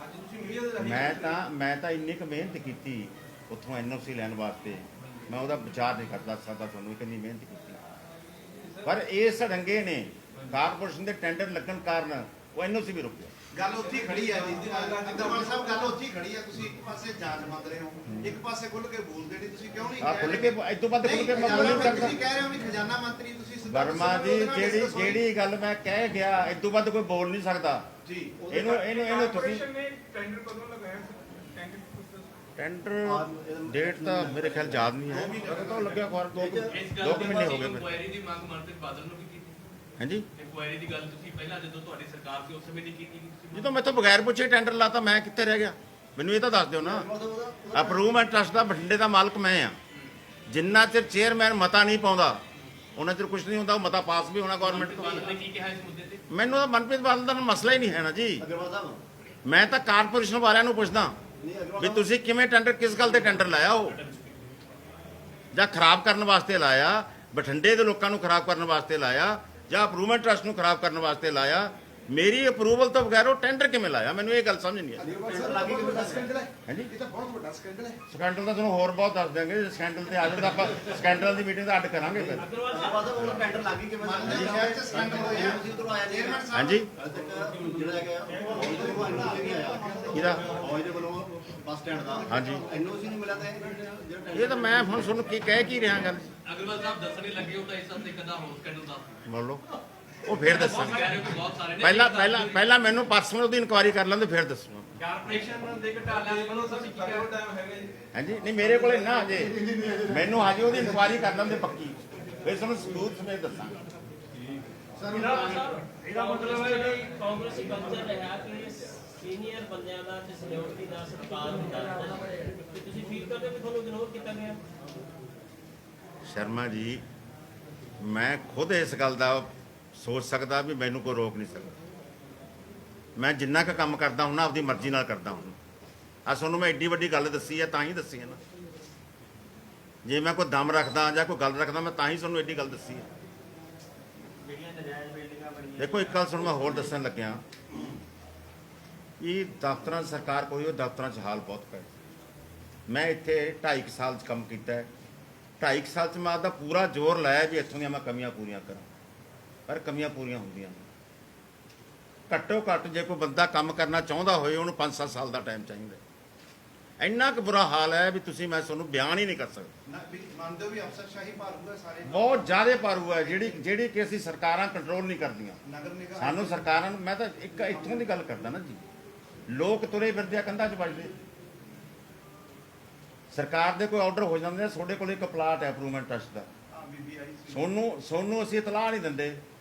ਅੱਜ ਤੁਸੀਂ ਮੀਡੀਆ ਦੇ ਰਾਹੀਂ ਮੈਂ ਤਾਂ ਇੰਨੀ ਕੁ ਮਿਹਨਤ ਕੀਤੀ ਉੱਥੋਂ ਐਨਓਸੀ ਲੈਣ ਵਾਸਤੇ, ਮੈਂ ਉਹਦਾ ਵਿਚਾਰ ਨਹੀਂ ਕਰਦਾ ਸਕਦਾ ਤੁਹਾਨੂੰ ਕਿੰਨੀ ਮਿਹਨਤ ਕੀਤੀ। ਪਰ ਇਸ ਰੰਗੇ ਨੇ ਕਾਰਪੋਰੇਸ਼ਨ ਦੇ ਟੈਂਡਰ ਲੱਗਣ ਕਾਰਨ ਉਹ ਐਨਓਸੀ ਵੀ ਰੁਕਿਆ। ਗੱਲ ਉੱਥੇ ਹੀ ਖੜੀ ਹੈ ਜੀ ਅਗਰਵਾਲ ਸਾਹਿਬ, ਗੱਲ ਉੱਥੇ ਹੀ ਖੜੀ ਹੈ। ਤੁਸੀਂ ਇੱਕ ਪਾਸੇ ਜਾਂਚ ਮੰਗ ਰਹੇ ਹੋ, ਇੱਕ ਪਾਸੇ ਖੁੱਲ ਕੇ ਬੋਲਦੇ ਨਹੀਂ। ਤੁਸੀਂ ਕਿਉਂ ਨਹੀਂ ਆ ਖੁੱਲ ਕੇ ਇਸ ਤੋਂ ਵੱਧ ਖੁੱਲ ਕੇ ਮੈਂ ਬੋਲ ਨਹੀਂ ਸਕਦਾ। ਤੁਸੀਂ ਕਹਿ ਰਹੇ ਹੋ ਵੀ ਖਜ਼ਾਨਾ ਮੰਤਰੀ ਤੁਸੀਂ ਸਿੱਧਾ ਵਰਮਾ ਜੀ ਜਿਹੜੀ ਗੱਲ ਮੈਂ ਕਹਿ ਗਿਆ ਇਸ ਤੋਂ ਵੱਧ ਕੋਈ ਬੋਲ ਨਹੀਂ ਸਕਦਾ ਜੀ। ਇਹਨੂੰ ਤੁਸੀਂ ਕਾਰਪੋਰੇਸ਼ਨ ਨੇ ਟੈਂਡਰ ਕਦੋਂ ਲਗਾਇਆ ਸੀ? ਟੈਂਡਰ ਕੁਝ ਟੈਂਡਰ ਡੇਟ ਤਾਂ ਮੇਰੇ ਖਿਆਲ ਯਾਦ ਨਹੀਂ ਹੈ, ਕਦੋਂ ਤੋਂ ਲੱਗਿਆ ਖੁਆਰ ਦੋ ਇਸ ਕੁ ਗੱਲ ਦੇ ਮਹੀਨੇ ਹੋ ਵਿੱਚ ਗਏ ਇਨਕੁਆਇਰੀ ਦੀ ਮੰਗ ਮਨਪ੍ਰੀਤ ਬਾਦਲ ਨੂੰ ਵੀ ਕੀਤੀ। ਹਾਂਜੀ। ਇਨਕੁਆਇਰੀ ਦੀ ਗੱਲ ਤੁਸੀਂ ਪਹਿਲਾਂ ਜਦੋਂ ਤੁਹਾਡੀ ਸਰਕਾਰ ਸੀ ਉਸ ਸਮੇਂ ਨਹੀਂ ਕੀਤੀ ਤੁਸੀਂ? ਜਦੋਂ ਮੈਥੋਂ ਬਗੈਰ ਪੁੱਛੇ ਟੈਂਡਰ ਲਾਤਾ ਮੈਂ ਕਿੱਥੇ ਰਹਿ ਗਿਆ? ਮੈਨੂੰ ਇਹ ਤਾਂ ਦੱਸ ਦਿਓ ਨਾ। ਅਪਰੂਵਮੈਂਟ ਟਰਸਟ ਦਾ ਬਠਿੰਡੇ ਦਾ ਮਾਲਕ ਮੈਂ ਆ। ਜਿੰਨਾ ਚਿਰ ਚੇਅਰਮੈਨ ਮਤਾ ਨਹੀਂ ਪਾਉਂਦਾ ਉਹਨਾਂ ਚਿਰ ਕੁਝ ਨਹੀਂ ਹੁੰਦਾ। ਉਹ ਮਤਾ ਪਾਸ ਵੀ ਹੋਣਾ ਗਵਰਨਮੈਂਟ ਤੋਂ। ਬਾਦਲ ਨੇ ਕੀ ਕਿਹਾ ਇਸ ਮੁੱਦੇ ਤੇ? ਮੈਨੂੰ ਤਾਂ ਮਨਪ੍ਰੀਤ ਬਾਦਲ ਦਾ ਮਸਲਾ ਹੀ ਨਹੀਂ ਹੈ ਨਾ ਜੀ। ਅਗਰਵਾਲ ਸਾਹਿਬ ਮੈਂ ਤਾਂ ਕਾਰਪੋਰੇਸ਼ਨ ਵਾਲਿਆਂ ਨੂੰ ਪੁੱਛਦਾ ਨਹੀਂ, ਅਗਰਵਾਲ ਵੀ ਸਾਹਿਬ ਤੁਸੀਂ ਕਿਵੇਂ ਟੈਂਡਰ, ਕਿਸ ਗੱਲ ਤੇ ਟੈਂਡਰ ਲਾਇਆ? ਉਹ ਜਾਂ ਖਰਾਬ ਕਰਨ ਵਾਸਤੇ ਲਾਇਆ, ਬਠਿੰਡੇ ਦੇ ਲੋਕਾਂ ਨੂੰ ਖਰਾਬ ਕਰਨ ਵਾਸਤੇ ਲਾਇਆ, ਜਾਂ ਅਪਰੂਵਮੈਂਟ ਟਰਸਟ ਨੂੰ ਖਰਾਬ ਕਰਨ ਵਾਸਤੇ ਲਾਇਆ? ਮੇਰੀ ਅਪਰੂਵਲ ਤੋਂ ਬਗੈਰ ਉਹ ਟੈਂਡਰ ਕਿਵੇਂ ਲਾਇਆ? ਮੈਨੂੰ ਇਹ ਗੱਲ ਸਮਝ ਨਹੀਂ ਆਈ। ਅਗਰਵਾਲ ਸਾਹਿਬ ਲੱਗੀ ਕਿ ਵੱਡਾ ਸਕੈਂਡਲ ਹੈ। ਹਾਂਜੀ। ਇਹ ਤਾਂ ਬਹੁਤ ਵੱਡਾ ਸਕੈਂਡਲ ਹੈ। ਸਕੈਂਡਲ ਤਾਂ ਤੁਹਾਨੂੰ ਹੋਰ ਬਹੁਤ ਦੱਸ ਦਿਆਂਗੇ। ਸਕੈਂਡਲ ਤੇ ਆ ਜਾਂਦਾ ਆਪਾਂ ਸਕੈਂਡਲ ਦੀ ਮੀਟਿੰਗ ਤਾਂ ਅੱਡ ਕਰਾਂਗੇ ਫਿਰ। ਅਗਰਵਾਲ ਸਾਹਿਬ ਉਹ ਟੈਂਡਰ ਲੱਗੀ ਕਿਵੇਂ? ਸ਼ਹਿਰ 'ਚ ਸਕੈਂਡਲ ਹੋਇਆ। ਤੁਸੀਂ ਉਧਰੋਂ ਆਇਆ ਚੇਅਰਮੈਨ ਸਾਹਿਬ ਹਾਂਜੀ। ਅੱਜ ਤੱਕ ਜਿਹੜਾ ਹੈਗਾ ਉਹ ਨਹੀਂ ਆਇਆ ਕਿਹਦਾ? ਫੌਜ ਦੇ ਵੱਲੋਂ ਬੱਸ ਸਟੈਂਡ ਦਾ ਹਾਂਜੀ। ਐਨਓਸੀ ਨਹੀਂ ਮਿਲਿਆ ਤਾਂ ਜਿਹੜਾ ਇਹ ਤਾਂ ਮੈਂ ਹੁਣ ਤੁਹਾਨੂੰ ਕੀ ਕਹਿ ਕੀ ਰਿਹਾ ਗੱਲ। ਅਗਰਵਾਲ ਸਾਹਿਬ ਦੱਸਣੇ ਲੱਗੇ ਉਹ ਤਾਂ ਇਸ ਹਫ਼ਤੇ ਕਦਾ ਹੋਰ ਸਕੈਂਡਲ ਦੱਸ ਬੋਲੋ, ਉਹ ਫੇਰ ਦੱਸਾਂਗੇ। ਕਹਿ ਰਹੇ ਹੋ ਕਿ ਬਹੁਤ ਸਾਰੇ ਨੇ। ਪਹਿਲਾਂ ਮੈਨੂੰ ਪਰਸਨਲ ਉਹਦੀ ਇਨਕੁਆਇਰੀ ਕਰ ਲੈਂਦੇ ਫਿਰ ਦੱਸੂਗਾ। ਕਾਰਪੋਰੇਸ਼ਨ ਦੇ ਘਟਾਲਿਆਂ ਦੇ ਵੱਲੋਂ ਤੁਸੀਂ ਕੀ ਕਹਿ ਟਾਈਮ ਹੈਗਾ ਜੀ। ਹਾਂਜੀ। ਨਹੀਂ ਮੇਰੇ ਕੋਲੇ ਨਾ ਅਜੇ, ਮੈਨੂੰ ਹਜੇ ਉਹਦੀ ਇਨਕੁਆਇਰੀ ਕਰ ਲੈਂਦੇ ਪੱਕੀ, ਫਿਰ ਤੁਹਾਨੂੰ ਸਬੂਤ ਸਮੇਤ ਦੱਸਾਂਗਾ। ਇਹਦਾ ਮਤਲਬ ਹੈ ਕਿ ਕਾਂਗਰਸੀ ਕਲਚਰ ਰਿਹਾ ਕਿ ਸੀਨੀਅਰ ਬੰਦਿਆਂ ਦਾ ਤੇ ਸੀਨੀਅਰਿਟੀ ਦਾ ਸਤਿਕਾਰ ਹੁੰਦਾ ਹੈ ਤੇ ਤੁਸੀਂ ਫੀਲ ਕਰਦੇ ਹੋ ਕਿ ਤੁਹਾਨੂੰ ਇਗਨੋਰ ਕੀਤਾ ਗਿਆ? ਸ਼ਰਮਾ ਜੀ, ਮੈਂ ਖੁਦ ਇਸ ਗੱਲ ਦਾ ਸੋਚ ਸਕਦਾ ਵੀ ਮੈਨੂੰ ਕੋਈ ਰੋਕ ਨਹੀਂ ਸਕਦਾ। ਮੈਂ ਜਿੰਨਾ ਕੁ ਕੰਮ ਕਰਦਾ ਹੁਣ ਆਪਦੀ ਮਰਜ਼ੀ ਨਾਲ ਕਰਦਾ ਹੁਣ। ਆ ਤੁਹਾਨੂੰ ਮੈਂ ਐਡੀ ਵੱਡੀ ਗੱਲ ਦੱਸੀ ਹੈ ਤਾਂ ਹੀ ਦੱਸੀ ਹੈ ਨਾ। ਜੇ ਮੈਂ ਕੋਈ ਦਮ ਰੱਖਦਾ ਜਾਂ ਕੋਈ ਗੱਲ ਰੱਖਦਾ ਮੈਂ ਤਾਂ ਹੀ ਤੁਹਾਨੂੰ ਐਡੀ ਗੱਲ ਦੱਸੀ ਹੈ। ਜਿਹੜੀਆਂ ਨਜਾਇਜ਼ ਬਿਲਡਿੰਗਾਂ ਬਣੀਆਂ ਦੇਖੋ ਇੱਕ ਗੱਲ ਤੁਹਾਨੂੰ ਮੈਂ ਹੋਰ ਦੱਸਣ ਲੱਗਿਆ। ਇਹ ਦਫ਼ਤਰਾਂ 'ਚ ਸਰਕਾਰ ਕੋਈ ਉਹ ਦਫ਼ਤਰਾਂ 'ਚ ਹਾਲ ਬਹੁਤ ਪਏ। ਮੈਂ ਇੱਥੇ 2.5 ਸਾਲ 'ਚ ਕੰਮ ਕੀਤਾ ਹੈ। 2.5 ਸਾਲ 'ਚ ਮੈਂ ਆਪਦਾ ਪੂਰਾ ਜ਼ੋਰ ਲਾਇਆ ਵੀ ਇੱਥੋਂ ਦੀਆਂ ਮੈਂ ਕਮੀਆਂ ਪੂਰੀਆਂ ਕਰਾਂ, ਪਰ ਕਮੀਆਂ ਪੂਰੀਆਂ ਹੁੰਦੀਆਂ ਨੇ। ਘੱਟੋ ਘੱਟ ਜੇ ਕੋਈ ਬੰਦਾ ਕੰਮ ਕਰਨਾ ਚਾਹੁੰਦਾ ਹੋਏ ਉਹਨੂੰ 5-7 ਸਾਲ ਦਾ ਟਾਈਮ ਚਾਹੀਦਾ। ਇੰਨਾ ਕੁ ਬੁਰਾ ਹਾਲ ਹੈ ਵੀ ਤੁਸੀਂ, ਮੈਂ ਤੁਹਾਨੂੰ ਬਿਆਨ ਹੀ ਨਹੀਂ ਕਰ ਸਕਦਾ। ਮੰਨਦੇ ਹੋ ਵੀ ਅਫਸਰਸ਼ਾਹੀ ਭਾਰੂ ਹੈ ਸਾਰੇ? ਬਹੁਤ ਜ਼ਿਆਦਾ ਪਾਰੂ ਹੈ ਜਿਹੜੀ ਕਿ ਅਸੀਂ ਸਰਕਾਰਾਂ ਕੰਟਰੋਲ ਨਹੀਂ ਕਰਦੀਆਂ। ਨਗਰ ਨਿਗਮ ਸਾਨੂੰ ਸਰਕਾਰਾਂ ਨੂੰ, ਮੈਂ ਤਾਂ ਇੱਕ ਇੱਥੋਂ ਦੀ ਗੱਲ ਕਰਦਾ ਨਾ ਜੀ, ਲੋਕ ਤੁਰੇ ਫਿਰਦੇ ਆ ਕੰਧਾਂ 'ਚ ਵੱਜਦੇ। ਸਰਕਾਰ ਦੇ ਕੋਈ ਆਰਡਰ ਹੋ ਜਾਂਦੇ ਆ, ਤੁਹਾਡੇ ਕੋਲ ਇੱਕ ਪਲਾਟ ਹੈ ਅਪਰੂਵਮੈਂਟ ਟਰਸਟ ਦਾ, ਬੀਬੀ ਆਈ ਸੀ। ਸੋਨੂੰ ਅਸੀਂ ਇਤਲਾਹ ਨਹੀਂ ਦਿੰਦੇ।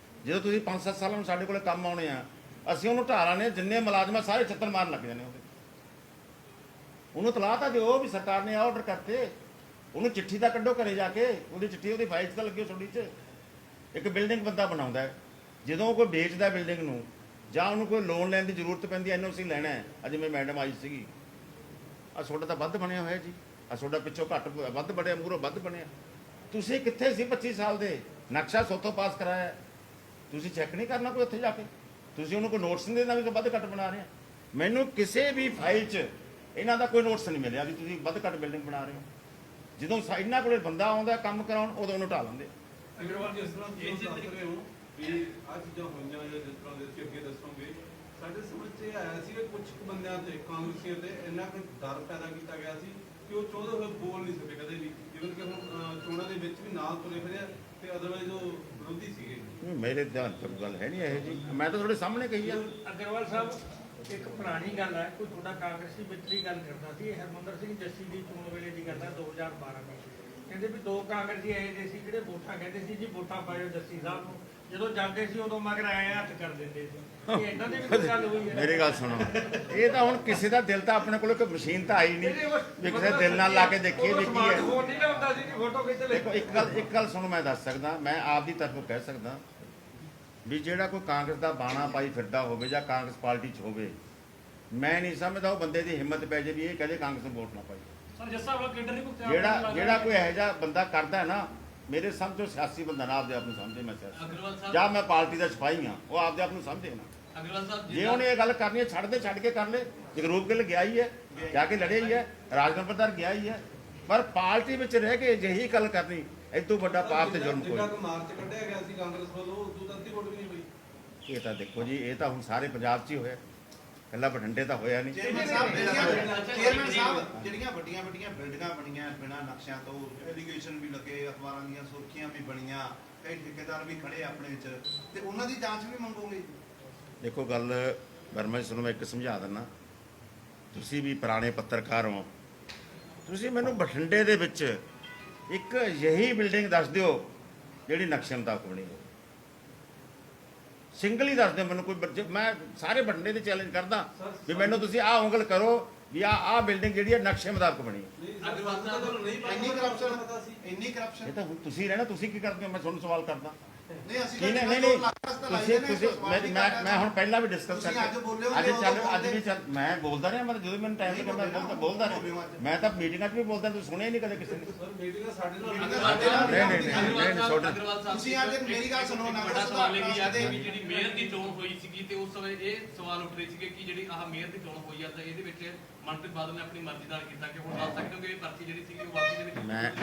ਜਦੋਂ ਤੁਸੀਂ 5-7 ਸਾਲਾਂ ਨੂੰ ਸਾਡੇ ਕੋਲੇ ਕੰਮ ਆਉਣੇ ਆ, ਅਸੀਂ ਉਹਨੂੰ ਢਾਲਾਂ ਨੇ ਜਿੰਨੇ ਮੁਲਾਜ਼ਮ ਆ ਸਾਰੇ ਛੱਤਰ ਮਾਰਨ ਲੱਗ ਜਾਂਦੇ ਉਹਦੇ। ਉਹਨੂੰ ਇਤਲਾਹ ਤਾਂ ਦਿਓ ਵੀ ਸਰਕਾਰ ਨੇ ਆਰਡਰ ਕਰਤੇ। ਉਹਨੂੰ ਚਿੱਠੀ ਤਾਂ ਕੱਢੋ ਘਰੇ ਜਾ ਕੇ, ਉਹਦੀ ਚਿੱਠੀ ਉਹਦੀ ਫਾਈਲ 'ਚ ਤਾਂ ਲੱਗੀ ਤੁਹਾਡੀ 'ਚ। ਇੱਕ ਬਿਲਡਿੰਗ ਬੰਦਾ ਬਣਾਉਂਦਾ ਹੈ, ਜਦੋਂ ਕੋਈ ਵੇਚਦਾ ਬਿਲਡਿੰਗ ਨੂੰ ਜਾਂ ਉਹਨੂੰ ਕੋਈ ਲੋਨ ਲੈਣ ਦੀ ਜ਼ਰੂਰਤ ਪੈਂਦੀ ਹੈ, ਐਨਓਸੀ ਲੈਣਾ ਹੈ। ਅੱਜ ਮੈਂ ਮੈਡਮ ਆਈ ਸੀਗੀ, ਆ ਤੁਹਾਡਾ ਤਾਂ ਵੱਧ ਬਣਿਆ ਹੋਇਆ ਜੀ, ਆ ਤੁਹਾਡਾ ਪਿੱਛੋਂ ਘੱਟ ਵੱਧ ਬਣਿਆ, ਮੂਹਰੋਂ ਵੱਧ ਬਣਿਆ। ਤੁਸੀਂ ਕਿੱਥੇ ਸੀ 25 ਸਾਲ ਦੇ? ਨਕਸ਼ਾ ਸੋਥੋਂ ਪਾਸ ਕਰਾਇਆ, ਤੁਸੀਂ ਚੈੱਕ ਨਹੀਂ ਕਰਨਾ ਕੋਈ ਉੱਥੇ ਜਾ ਕੇ? ਤੁਸੀਂ ਉਹਨੂੰ ਕੋਈ ਨੋਟਿਸ ਨਹੀਂ ਦੇਣਾ ਵੀ ਵੱਧ ਘੱਟ ਬਣਾ ਰਹੇ ਆ? ਮੈਨੂੰ ਕਿਸੇ ਵੀ ਫਾਈਲ 'ਚ ਇਹਨਾਂ ਦਾ ਕੋਈ ਨੋਟਿਸ ਨਹੀਂ ਮਿਲਿਆ ਵੀ ਤੁਸੀਂ ਵੱਧ ਘੱਟ ਬਿਲਡਿੰਗ ਬਣਾ ਰਹੇ ਹੋ। ਜਦੋਂ ਇਹਨਾਂ ਕੋਲੇ ਬੰਦਾ ਆਉਂਦਾ ਕੰਮ ਕਰਾਉਣ, ਉਦੋਂ ਉਹਨੂੰ ਢਾਹ ਲੈਂਦੇ। ਅਗਰਵਾਲ ਜਿਸ ਤਰ੍ਹਾਂ ਤੁਸੀਂ ਦੱਸ ਰਹੇ ਹੋ ਵੀ ਆਹ ਚੀਜ਼ਾਂ ਹੋਈਆਂ ਜਾਂ ਜਿਸ ਤਰ੍ਹਾਂ ਦੇ ਤੁਸੀਂ ਅੱਗੇ ਦੱਸੋਗੇ, ਸਾਡੇ ਸਮਝ 'ਚ ਇਹ ਆਇਆ ਸੀ ਕਿ ਕੁਝ ਬੰਦਿਆਂ ਤੇ ਕਾਂਗਰਸੀਆਂ ਤੇ ਇੰਨਾ ਕੁ ਡਰ ਪੈਦਾ ਕੀਤਾ ਗਿਆ ਸੀ ਕਿ ਉਹ ਚਾਹੁੰਦੇ ਹੋਏ ਬੋਲ ਨਹੀਂ ਸਕੇ ਕਦੇ ਵੀ। ਜਿਵੇਂ ਕਿ ਹੁਣ ਚੋਣਾਂ ਦੇ ਵਿੱਚ ਵੀ ਨਾਲ ਤੁਰੇ ਫਿਰਿਆ ਤੇ ਅਦਰਵਾਈਜ਼ ਉਹ ਵਿਰੋਧੀ ਸੀਗੇ। ਮੇਰੇ ਧਿਆਨ ਤੋਂ ਗੱਲ ਹੈ ਨਹੀਂ ਇਹੋ ਜੀ, ਮੈਂ ਤਾਂ ਤੁਹਾਡੇ ਸਾਹਮਣੇ ਕਹੀ ਆ। ਅਗਰਵਾਲ ਸਾਹਿਬ, ਇੱਕ ਪੁਰਾਣੀ ਗੱਲ ਹੈ, ਕੋਈ ਤੁਹਾਡਾ ਕਾਂਗਰਸੀ ਵਿਚਲੀ ਗੱਲ ਕਰਦਾ ਸੀ, ਹਰਮੰਦਰ ਸਿੰਘ ਜੱਸੀ ਦੀ ਚੋਣ ਵੇਲੇ ਦੀ ਗੱਲ ਹੈ 2012 ਦੀ। ਕਹਿੰਦੇ ਵੀ ਦੋ ਕਾਂਗਰਸੀ ਇਹੋ ਜਿਹੇ ਸੀ ਜਿਹੜੇ ਵੋਟਾਂ ਕਹਿੰਦੇ ਸੀ ਜੀ ਵੋਟਾਂ ਪਾਇਓ ਜੱਸੀ ਸਾਹਿਬ ਨੂੰ, ਜਦੋਂ ਜਾਂਦੇ ਸੀ ਉਦੋਂ ਮਗਰ ਆਏ ਹੱਥ ਕਰ ਦਿੰਦੇ ਸੀ। ਇਹ ਇਹਨਾਂ ਦੀ ਵੀ ਗੱਲ ਹੋਈ ਹੈ? ਮੇਰੀ ਗੱਲ ਸੁਣੋ, ਇਹ ਤਾਂ ਹੁਣ ਕਿਸੇ ਦਾ ਦਿਲ ਤਾਂ ਆਪਣੇ ਕੋਲ ਕੋਈ ਮਸ਼ੀਨ ਤਾਂ ਆਈ ਨਹੀਂ ਵੀ ਕਿਸੇ ਦਿਲ ਨਾਲ ਲਾ ਕੇ ਦੇਖੀਏ ਵੀ ਕੀ ਹੈ। ਫੋਨ ਨਹੀਂ ਲਾਉਂਦਾ ਸੀ ਜੀ, ਫੋਟੋ ਖਿੱਚ ਲੈ। ਦੇਖੋ ਇੱਕ ਗੱਲ ਸੁਣੋ, ਮੈਂ ਦੱਸ ਸਕਦਾ, ਮੈਂ ਆਪ ਦੀ ਤਰਫੋਂ ਕਹਿ ਸਕਦਾ ਵੀ ਜਿਹੜਾ ਕੋਈ ਕਾਂਗਰਸ ਦਾ ਬਾਣਾ ਪਾਈ ਫਿਰਦਾ ਹੋਵੇ ਜਾਂ ਕਾਂਗਰਸ ਪਾਰਟੀ 'ਚ ਹੋਵੇ, ਮੈਂ ਨਹੀਂ ਸਮਝਦਾ ਉਹ ਬੰਦੇ ਦੀ ਹਿੰਮਤ ਪੈ ਜੇ ਵੀ ਇਹ ਕਦੇ ਕਾਂਗਰਸ ਨੂੰ ਵੋਟ ਨਾ ਪਾਈ। ਸਰ ਜੱਸਾ ਵਾਲਾ ਕੇਂਦਰ ਨਹੀਂ ਭੁਗਤਿਆ? ਜਿਹੜਾ ਕੋਈ ਇਹੋ ਜਿਹਾ ਬੰਦਾ ਕਰਦਾ ਹੈ ਨਾ, ਮੇਰੇ ਸਮਝੋ ਸਿਆਸੀ ਬੰਦਾ ਨਾ ਆਪਦੇ ਆਪ ਨੂੰ ਸਮਝੇ ਮੈਂ ਸਿਆਸੀ, ਅਗਰਵਾਲ ਸਾਹਿਬ ਜਾਂ ਮੈਂ ਪਾਰਟੀ ਦਾ ਸਿਪਾਹੀ ਹਾਂ, ਉਹ ਆਪਦੇ ਆਪ ਨੂੰ ਸਮਝੇ ਨਾ। ਅਗਰਵਾਲ ਸਾਹਿਬ ਜੇ ਉਹਨੇ ਇਹ ਗੱਲ ਕਰਨੀ ਹੈ ਛੱਡ ਕੇ ਕਰ ਲੈ। ਜਗਰੂਪ ਗਿੱਲ ਗਿਆ ਹੀ ਹੈ, ਜਾ ਕੇ ਲੜਿਆ ਹੀ ਹੈ, ਰਾਜਨੰਬਰਦਾਰ ਗਿਆ ਹੀ ਹੈ, ਪਰ ਪਾਰਟੀ ਵਿੱਚ ਰਹਿ ਕੇ ਅਜਿਹੀ ਗੱਲ ਕਰਨੀ ਇਹ ਤੋਂ ਵੱਡਾ ਪਾਪ ਤੇ ਜ਼ੁਲਮ ਕੋਈ ਜਿੰਨਾ ਕੁ ਮਾਰਚ ਕੱਢਿਆ ਗਿਆ ਸੀ ਕਾਂਗਰਸ ਵੱਲੋਂ ਉਦੋਂ ਤਾਂ ਅੱਧੀ ਵੋਟ ਵੀ ਨਹੀਂ ਹੋਈ। ਇਹ ਤਾਂ ਦੇਖੋ ਜੀ, ਇਹ ਤਾਂ ਹੁਣ ਸਾਰੇ ਪੰਜਾਬ 'ਚ ਹੀ ਹੋਇਆ, ਇਕੱਲਾ ਬਠਿੰਡੇ ਤਾਂ ਹੋਇਆ ਨਹੀਂ। ਚੇਅਰਮੈਨ ਸਾਹਿਬ ਜਿਹੜੀਆਂ ਵੱਡੀਆਂ ਵੱਡੀਆਂ ਬਿਲਡਿੰਗਾਂ ਬਣੀਆਂ ਬਿਨਾਂ ਨਕਸ਼ਿਆਂ ਤੋਂ, ਐਲੀਗੇਸ਼ਨ ਵੀ ਲੱਗੇ, ਅਖਬਾਰਾਂ ਦੀਆਂ ਸੁਰਖੀਆਂ ਵੀ ਬਣੀਆਂ, ਕਈ ਠੇਕੇਦਾਰ ਵੀ ਖੜੇ ਆਪਣੇ ਵਿੱਚ, ਤੇ ਉਹਨਾਂ ਦੀ ਜਾਂਚ ਵੀ ਮੰਗੋਗੇ? ਦੇਖੋ ਗੱਲ ਵਰਮਾ ਜੀ, ਤੁਹਾਨੂੰ ਮੈਂ ਇੱਕ ਸਮਝਾ ਦਿੰਦਾ, ਤੁਸੀਂ ਵੀ ਪੁਰਾਣੇ ਪੱਤਰਕਾਰ ਹੋ, ਤੁਸੀਂ ਮੈਨੂੰ ਬਠਿੰਡੇ ਦੇ ਵਿੱਚ ਇੱਕ ਅਜਿਹੀ ਬਿਲਡਿੰਗ ਦੱਸ ਦਿਓ ਜਿਹੜੀ ਨਕਸ਼ੇ ਮੁਤਾਬਕ ਬਣੀ ਹੋ, ਸਿੰਗਲ ਹੀ ਦੱਸ ਦਿਓ ਮੈਨੂੰ ਕੋਈ। ਮੈਂ ਸਾਰੇ ਬਠਿੰਡੇ ਦੇ ਚੈਲੰਜ ਕਰਦਾ ਵੀ ਮੈਨੂੰ ਤੁਸੀਂ ਆਹ ਉਂਗਲ ਕਰੋ ਵੀ ਆਹ ਬਿਲਡਿੰਗ ਜਿਹੜੀ ਹੈ ਨਕਸ਼ੇ ਮੁਤਾਬਕ ਬਣੀ ਹੈ। ਅਗਰਵਾਲ ਸਾਹਿਬ ਤੁਹਾਨੂੰ ਨਹੀਂ ਇੰਨੀ ਕਰਪਸ਼ਨ ਪਤਾ ਸੀ, ਇੰਨੀ ਇਹ ਕਰਪਸ਼ਨ। ਤਾਂ ਹੁਣ ਤੁਸੀਂ ਰਹਿਣਾ, ਤੁਸੀਂ ਕੀ ਕਰਦੇ ਹੋ? ਮੈਂ ਤੁਹਾਨੂੰ ਸਵਾਲ ਕਰਦਾ। ਨਹੀਂ ਅਸੀਂ ਨਹੀਂ ਨਹੀਂ ਨਹੀਂ ਤੁਸੀਂ ਮੈਂ ਹੁਣ ਪਹਿਲਾਂ ਵੀ ਡਿਸਕਸ ਤੁਸੀਂ ਅੱਜ ਬੋਲੇ ਹੋ, ਅੱਜ ਚੱਲ ਅੱਜ ਵੀ ਚੱਲ ਮੈਂ ਬੋਲਦਾ ਰਿਹਾ, ਮੈਂ ਜਦੋਂ ਮੈਨੂੰ ਟਾਈਮ ਲੱਗਾ ਮੈਂ ਬੋਲਦਾ ਰਿਹਾ, ਮੈਂ ਤਾਂ ਮੀਟਿੰਗਾਂ 'ਚ ਵੀ ਬੋਲਦਾ, ਤੁਸੀਂ ਸੁਣਿਆ ਹੀ ਨਹੀਂ ਕਦੇ ਕਿਸੇ ਨੇ। ਸਰ ਮੀਟਿੰਗ ਸਾਡੇ ਨਾਲ ਤੁਸੀਂ ਅੱਜ ਮੇਰੀ ਗੱਲ ਸੁਣੋ ਨਾ, ਵੱਡਾ ਸਵਾਲ ਇਹ ਵੀ ਆ ਕਿ ਵੀ ਜਿਹੜੀ ਮੇਅਰ ਦੀ ਚੋਣ ਹੋਈ ਸੀਗੀ ਤੇ ਉਸ ਸਮੇਂ ਇਹ ਸਵਾਲ ਉੱਠ ਰਹੇ ਸੀਗੇ ਕਿ ਜਿਹੜੀ ਆਹ ਮੇਅਰ ਦੀ ਚੋਣ ਹੋਈ ਆ ਤਾਂ ਇਹਦੇ ਵਿੱਚ ਮਨਪ੍ਰੀਤ ਬਾਦਲ ਨੇ ਆਪਣੀ ਮਰਜ਼ੀ ਨਾਲ ਕੀਤਾ, ਕਿ ਹੁਣ ਦੱਸ ਸਕਦੇ ਹੋ ਕਿ ਇਹ ਪਰਚੀ ਜਿਹੜੀ ਸੀਗੀ ਉਹ ਵਾਕਈ ਦੇ ਵਿੱਚ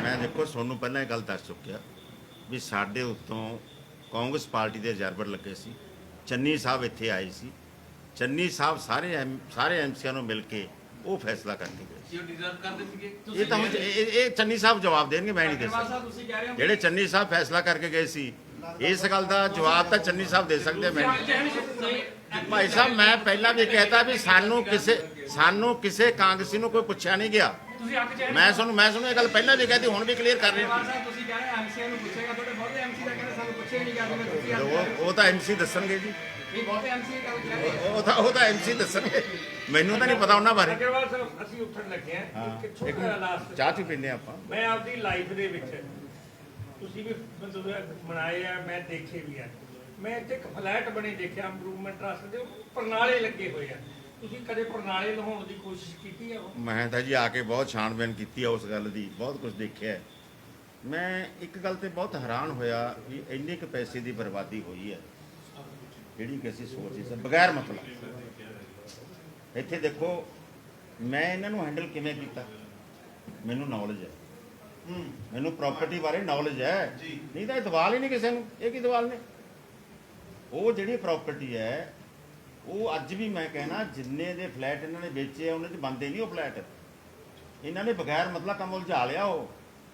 ਮੈਂ ਦੇਖੋ ਤੁਹਾਨੂੰ ਪਹਿਲਾਂ ਇਹ ਗੱਲ ਦੱਸ ਚੁੱਕਿਆ ਵੀ ਸਾਡੇ ਉੱਤੋਂ ਕਾਂਗਰਸ ਪਾਰਟੀ ਦੇ ਰਿਜ਼ਰਵਰ ਲੱਗੇ ਸੀ, ਚੰਨੀ ਸਾਹਿਬ ਇੱਥੇ ਆਏ ਸੀ, ਚੰਨੀ ਸਾਹਿਬ ਸਾਰੇ ਐਮਸੀਆਂ ਨੂੰ ਮਿਲ ਕੇ ਉਹ ਫੈਸਲਾ ਕਰਕੇ ਗਏ ਸੀ। ਉਹ ਡਿਜ਼ਰਵ ਕਰਦੇ ਸੀਗੇ। ਇਹ ਤਾਂ ਹੁਣ ਇਹ ਚੰਨੀ ਸਾਹਿਬ ਜਵਾਬ ਦੇਣਗੇ, ਮੈਂ ਨਹੀਂ ਦੇ ਅਗਰਵਾਲ ਸਕਦਾ। ਸਾਹਿਬ ਤੁਸੀਂ ਕਹਿ ਰਹੇ ਹੋ ਜਿਹੜੇ ਚੰਨੀ ਸਾਹਿਬ ਫੈਸਲਾ ਕਰਕੇ ਗਏ ਸੀ, ਇਸ ਗੱਲ ਦਾ ਜਵਾਬ ਤਾਂ ਚੰਨੀ ਸਾਹਿਬ ਦੇ ਸਕਦੇ ਆ, ਮੈਂ ਨਹੀਂ। ਭਾਈ ਸਾਹਿਬ ਮੈਂ ਪਹਿਲਾਂ ਵੀ ਕਹਿਤਾ ਵੀ ਸਾਨੂੰ ਕਿਸੇ ਕਾਂਗਰਸੀ ਨੂੰ ਕੋਈ ਪੁੱਛਿਆ ਨਹੀਂ ਗਿਆ। ਤੁਸੀਂ ਅੱਖ ਚੈਨ ਮੈਂ ਤੁਹਾਨੂੰ ਇਹ ਗੱਲ ਪਹਿਲਾਂ ਵੀ ਕਹਿਤੀ, ਹੁਣ ਵੀ ਕਲੀਅਰ ਕਰ ਰਹੇ ਅਗਰਵਾਲ ਸਾਹਿਬ ਤੁਸੀਂ ਕਹਿ ਰਹੇ ਐਮਸੀਆਂ ਨੂੰ ਪੁੱਛੇਗਾ, ਤੁਹਾਡੇ ਬਹੁਤੇ ਐਮਸੀ ਦਾ ਕਹਿੰਦੇ ਸਾਨੂੰ ਪੁੱਛਿਆ ਨਹੀਂ ਗਿਆ, ਜਿਵੇਂ ਤੁਸੀਂ ਅੱਜ ਕਹਿ ਰਹੇ ਹੋ। ਉਹ ਤਾਂ ਐਮਸੀ ਦੱਸਣਗੇ ਜੀ, ਨਹੀਂ ਬਹੁਤੇ ਐਮਸੀ ਗੱਲ ਕਹਿ ਰਹੇ ਉਹ ਤਾਂ ਐਮਸੀ ਦੱਸਣਗੇ, ਮੈਨੂੰ ਤਾਂ ਨਹੀਂ ਪਤਾ ਉਹਨਾਂ ਬਾਰੇ। ਅਗਰਵਾਲ ਸਾਹਿਬ ਅਸੀਂ ਉੱਠਣ ਲੱਗੇ ਆ ਇੱਕ ਛੋਟਾ ਲਾਸਟ ਚਾਹ ਚੁ ਪੀਂਦੇ ਆਪਾਂ। ਮੈਂ ਆਪਦੀ ਲਾਈਫ ਦੇ ਵਿੱਚ ਤੁਸੀਂ ਵੀ ਮਤਲਬ ਬਣਾਏ ਆ, ਮੈਂ ਦੇਖੇ ਵੀ ਆ, ਮੈਂ ਇੱਥੇ ਇੱਕ ਫਲੈਟ ਬਣੇ ਦੇਖਿਆ ਇੰਪਰੂਵਮੈਂਟ ਟਰਸਟ ਦੇ, ਪ੍ਰਣਾਲੇ ਲੱਗੇ ਹੋਏ ਆ, ਤੁਸੀਂ ਕਦੇ ਪ੍ਰਣਾਲੇ ਲਹਾਉਣ ਦੀ ਕੋਸ਼ਿਸ਼ ਕੀਤੀ ਆ? ਮੈਂ ਤਾਂ ਜੀ ਆ ਕੇ ਬਹੁਤ ਛਾਣਬੀਣ ਕੀਤੀ ਆ ਉਸ ਗੱਲ ਦੀ, ਬਹੁਤ ਕੁਝ ਦੇਖਿਆ। ਮੈਂ ਇੱਕ ਗੱਲ ਤੇ ਬਹੁਤ ਹੈਰਾਨ ਹੋਇਆ ਵੀ ਇੰਨੇ ਕੁ ਪੈਸੇ ਦੀ ਬਰਬਾਦੀ ਹੋਈ ਹੈ ਜਿਹੜੀ ਕਿ ਅਸੀਂ ਸੋਚ ਨਹੀਂ ਸਕਦੇ, ਬਗੈਰ ਮਤਲਬ। ਇੱਥੇ ਦੇਖੋ ਮੈਂ ਇਹਨਾਂ ਨੂੰ ਹੈਂਡਲ ਕਿਵੇਂ ਕੀਤਾ, ਮੈਨੂੰ ਨੌਲੇਜ ਹੈ, ਮੈਨੂੰ ਪ੍ਰਾਪਰਟੀ ਬਾਰੇ ਨੌਲੇਜ ਹੈ, ਨਹੀਂ ਤਾਂ ਇਹ ਦਵਾਲ ਹੀ ਨਹੀਂ ਕਿਸੇ ਨੂੰ। ਇਹ ਕੀ ਦਵਾਲ ਨੇ? ਉਹ ਜਿਹੜੀ ਪ੍ਰਾਪਰਟੀ ਹੈ ਉਹ ਅੱਜ ਵੀ ਮੈਂ ਕਹਿਣਾ ਜਿੰਨੇ ਦੇ ਫਲੈਟ ਇਹਨਾਂ ਨੇ ਵੇਚੇ ਆ ਉਹਨਾਂ 'ਚ ਬੰਦੇ ਨਹੀਂ ਉਹ ਫਲੈਟ, ਇਹਨਾਂ ਨੇ ਬਗੈਰ ਮਤਲਬ ਕੰਮ ਉਲਝਾ ਲਿਆ। ਉਹ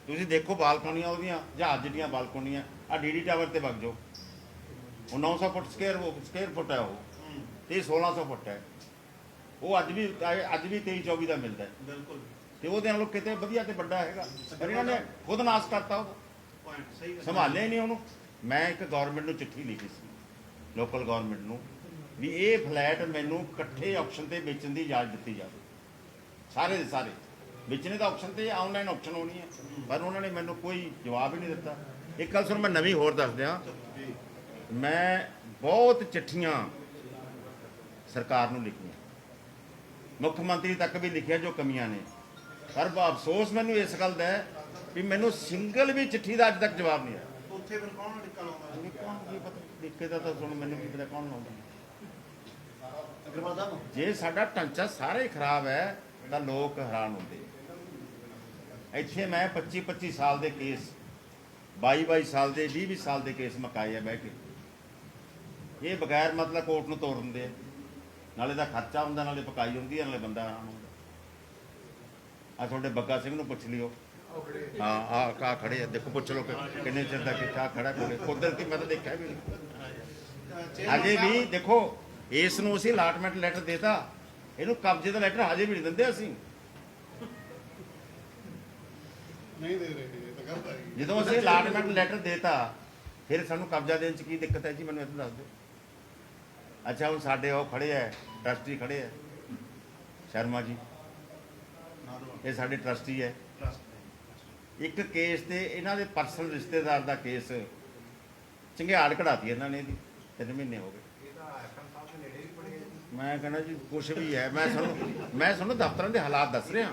ਤੁਸੀਂ ਦੇਖੋ ਬਾਲਕੋਨੀਆਂ ਉਹਦੀਆਂ, ਜਹਾਜ਼ ਜਿਹੜੀਆਂ ਬਾਲਕੋਨੀਆਂ ਆ ਡੀਡੀ ਟਾਵਰ ਤੇ ਵਗ ਜਾਓ, ਉਹ 900 ਫੁੱਟ ਸਕੁਅਰ ਫੁੱਟ ਹੈ ਉਹ, ਤੇ 1600 ਫੁੱਟ ਹੈ ਉਹ। ਅੱਜ ਵੀ 23-24 ਦਾ ਮਿਲਦਾ ਬਿਲਕੁਲ, ਤੇ ਉਹਦੇ ਨਾਲੋਂ ਕਿਤੇ ਵਧੀਆ ਤੇ ਵੱਡਾ ਹੈਗਾ, ਪਰ ਇਹਨਾਂ ਨੇ ਖੁਦ ਨਾਸ ਕਰਤਾ ਉਹ, ਪੁਆਇੰਟ ਸਹੀ ਹੈ। ਸੰਭਾਲਿਆ ਹੀ ਨਹੀਂ ਉਹਨੂੰ। ਮੈਂ ਇੱਕ ਗਵਰਨਮੈਂਟ ਨੂੰ ਚਿੱਠੀ ਲਿਖੀ ਸੀ, ਲੋਕਲ ਗਵਰਨਮੈਂਟ ਨੂੰ, ਵੀ ਇਹ ਫਲੈਟ ਮੈਨੂੰ ਇਕੱਠੇ ਆਕਸ਼ਨ ਤੇ ਵੇਚਣ ਦੀ ਇਜਾਜ਼ਤ ਦਿੱਤੀ ਜਾਵੇ, ਸਾਰੇ ਦੇ ਸਾਰੇ ਵੇਚਣੇ ਦਾ ਆਕਸ਼ਨ ਤੇ ਆਨਲਾਈਨ ਆਕਸ਼ਨ ਹੋਣੀ ਹੈ, ਪਰ ਉਹਨਾਂ ਨੇ ਮੈਨੂੰ ਕੋਈ ਜਵਾਬ ਹੀ ਨਹੀਂ ਦਿੱਤਾ। ਇੱਕ ਗੱਲ ਸੁਣ, ਮੈਂ ਨਵੀਂ ਹੋਰ ਦੱਸ ਦਿਆਂ, ਮੈਂ ਬਹੁਤ ਚਿੱਠੀਆਂ ਸਰਕਾਰ ਨੂੰ ਲਿਖੀਆਂ, ਮੁੱਖ ਮੰਤਰੀ ਤੱਕ ਵੀ ਲਿਖਿਆ ਜੋ ਕਮੀਆਂ ਨੇ, ਪਰ ਅਫਸੋਸ ਮੈਨੂੰ ਇਸ ਗੱਲ ਦਾ ਹੈ ਵੀ ਮੈਨੂੰ ਸਿੰਗਲ ਵੀ ਚਿੱਠੀ ਦਾ ਅੱਜ ਤੱਕ ਜਵਾਬ ਨਹੀਂ ਆਇਆ। ਉੱਥੇ ਫਿਰ ਕੌਣ ਟਿੱਕਾ ਲਾਉਂਦਾ? ਕੌਣ ਕੀ ਪਤਾ, ਲਿਖੇ ਦਾ ਤਾਂ ਸੁਣ ਮੈਨੂੰ ਕੀ ਪਤਾ ਕੌਣ ਲਾਉਂਦਾ। ਅਗਰਵਾਲ ਸਾਹਿਬ, ਜੇ ਸਾਡਾ ਢਾਂਚਾ ਸਾਰਾ ਹੀ ਖਰਾਬ ਹੈ ਤਾਂ ਲੋਕ ਹੈਰਾਨ ਹੁੰਦੇ ਆ। ਇੱਥੇ ਮੈਂ 25-25 ਸਾਲ ਦੇ ਕੇਸ, 22-22 ਸਾਲ ਦੇ, 20-20 ਸਾਲ ਦੇ ਕੇਸ ਮਕਾਏ ਆ ਬਹਿ ਕੇ। ਇਹ ਬਗੈਰ ਮਤਲਬ ਕੋਰਟ ਨੂੰ ਤੋੜ ਦਿੰਦੇ ਆ, ਨਾਲੇ ਦਾ ਖਰਚਾ ਹੁੰਦਾ, ਨਾਲੇ ਪਕਾਈ ਹੁੰਦੀ ਹੈ, ਨਾਲੇ ਬੰਦਾ ਹੈਰਾਨ ਹੁੰਦਾ। ਆ ਤੁਹਾਡੇ ਬੱਗਾ ਸਿੰਘ ਨੂੰ ਪੁੱਛ ਲਿਓ, ਹਾਂ ਆ ਖੜੇ ਆ, ਦੇਖੋ ਪੁੱਛ ਲਓ ਕਿੰਨੇ ਚਿਰ ਦਾ ਕਿੱਥਾ ਖੜਾ ਕੋਲੇ, ਕੁਦਰਤੀ ਮੈਂ ਤਾਂ ਦੇਖਿਆ ਵੀ ਨਹੀਂ। ਅਜੇ ਵੀ ਦੇਖੋ ਇਸ ਨੂੰ ਅਸੀਂ ਅਲਾਟਮੈਂਟ ਲੈਟਰ ਦੇਤਾ, ਇਹਨੂੰ ਕਬਜ਼ੇ ਦਾ ਲੈਟਰ ਹਜੇ ਵੀ ਨਹੀਂ ਦਿੰਦੇ ਅਸੀਂ। ਨਹੀਂ ਦੇ ਰਹੇ, ਇਹ ਤਾਂ ਗਲਤ ਹੈ। ਜਦੋਂ ਅਸੀਂ ਅਲਾਟਮੈਂਟ ਲੈਟਰ ਦੇਤਾ ਫਿਰ ਸਾਨੂੰ ਕਬਜ਼ਾ ਦੇਣ 'ਚ ਕੀ ਦਿੱਕਤ ਹੈ ਜੀ, ਮੈਨੂੰ ਇਹ ਦੱਸ ਦਿਓ। ਅੱਛਾ ਹੁਣ ਸਾਡੇ ਉਹ ਖੜੇ ਹੈ ਟਰਸਟੀ ਖੜੇ ਹੈ ਸ਼ਰਮਾ ਜੀ, ਇਹ ਸਾਡੇ ਟਰਸਟੀ ਹੈ। ਇੱਕ ਕੇਸ ਤੇ ਇਹਨਾਂ ਦੇ ਪਰਸਨਲ ਰਿਸ਼ਤੇਦਾਰ ਦਾ ਕੇਸ ਚੰਗਿਆੜ ਕਢਾਤੀ ਇਹਨਾਂ ਨੇ, ਇਹਦੀ 3 ਮਹੀਨੇ ਹੋ ਗਏ। ਮੈਂ ਕਹਿੰਦਾ ਜੀ ਕੁਛ ਵੀ ਹੈ, ਮੈਂ ਤੁਹਾਨੂੰ ਦਫ਼ਤਰਾਂ ਦੇ ਹਾਲਾਤ ਦੱਸ ਰਿਹਾ।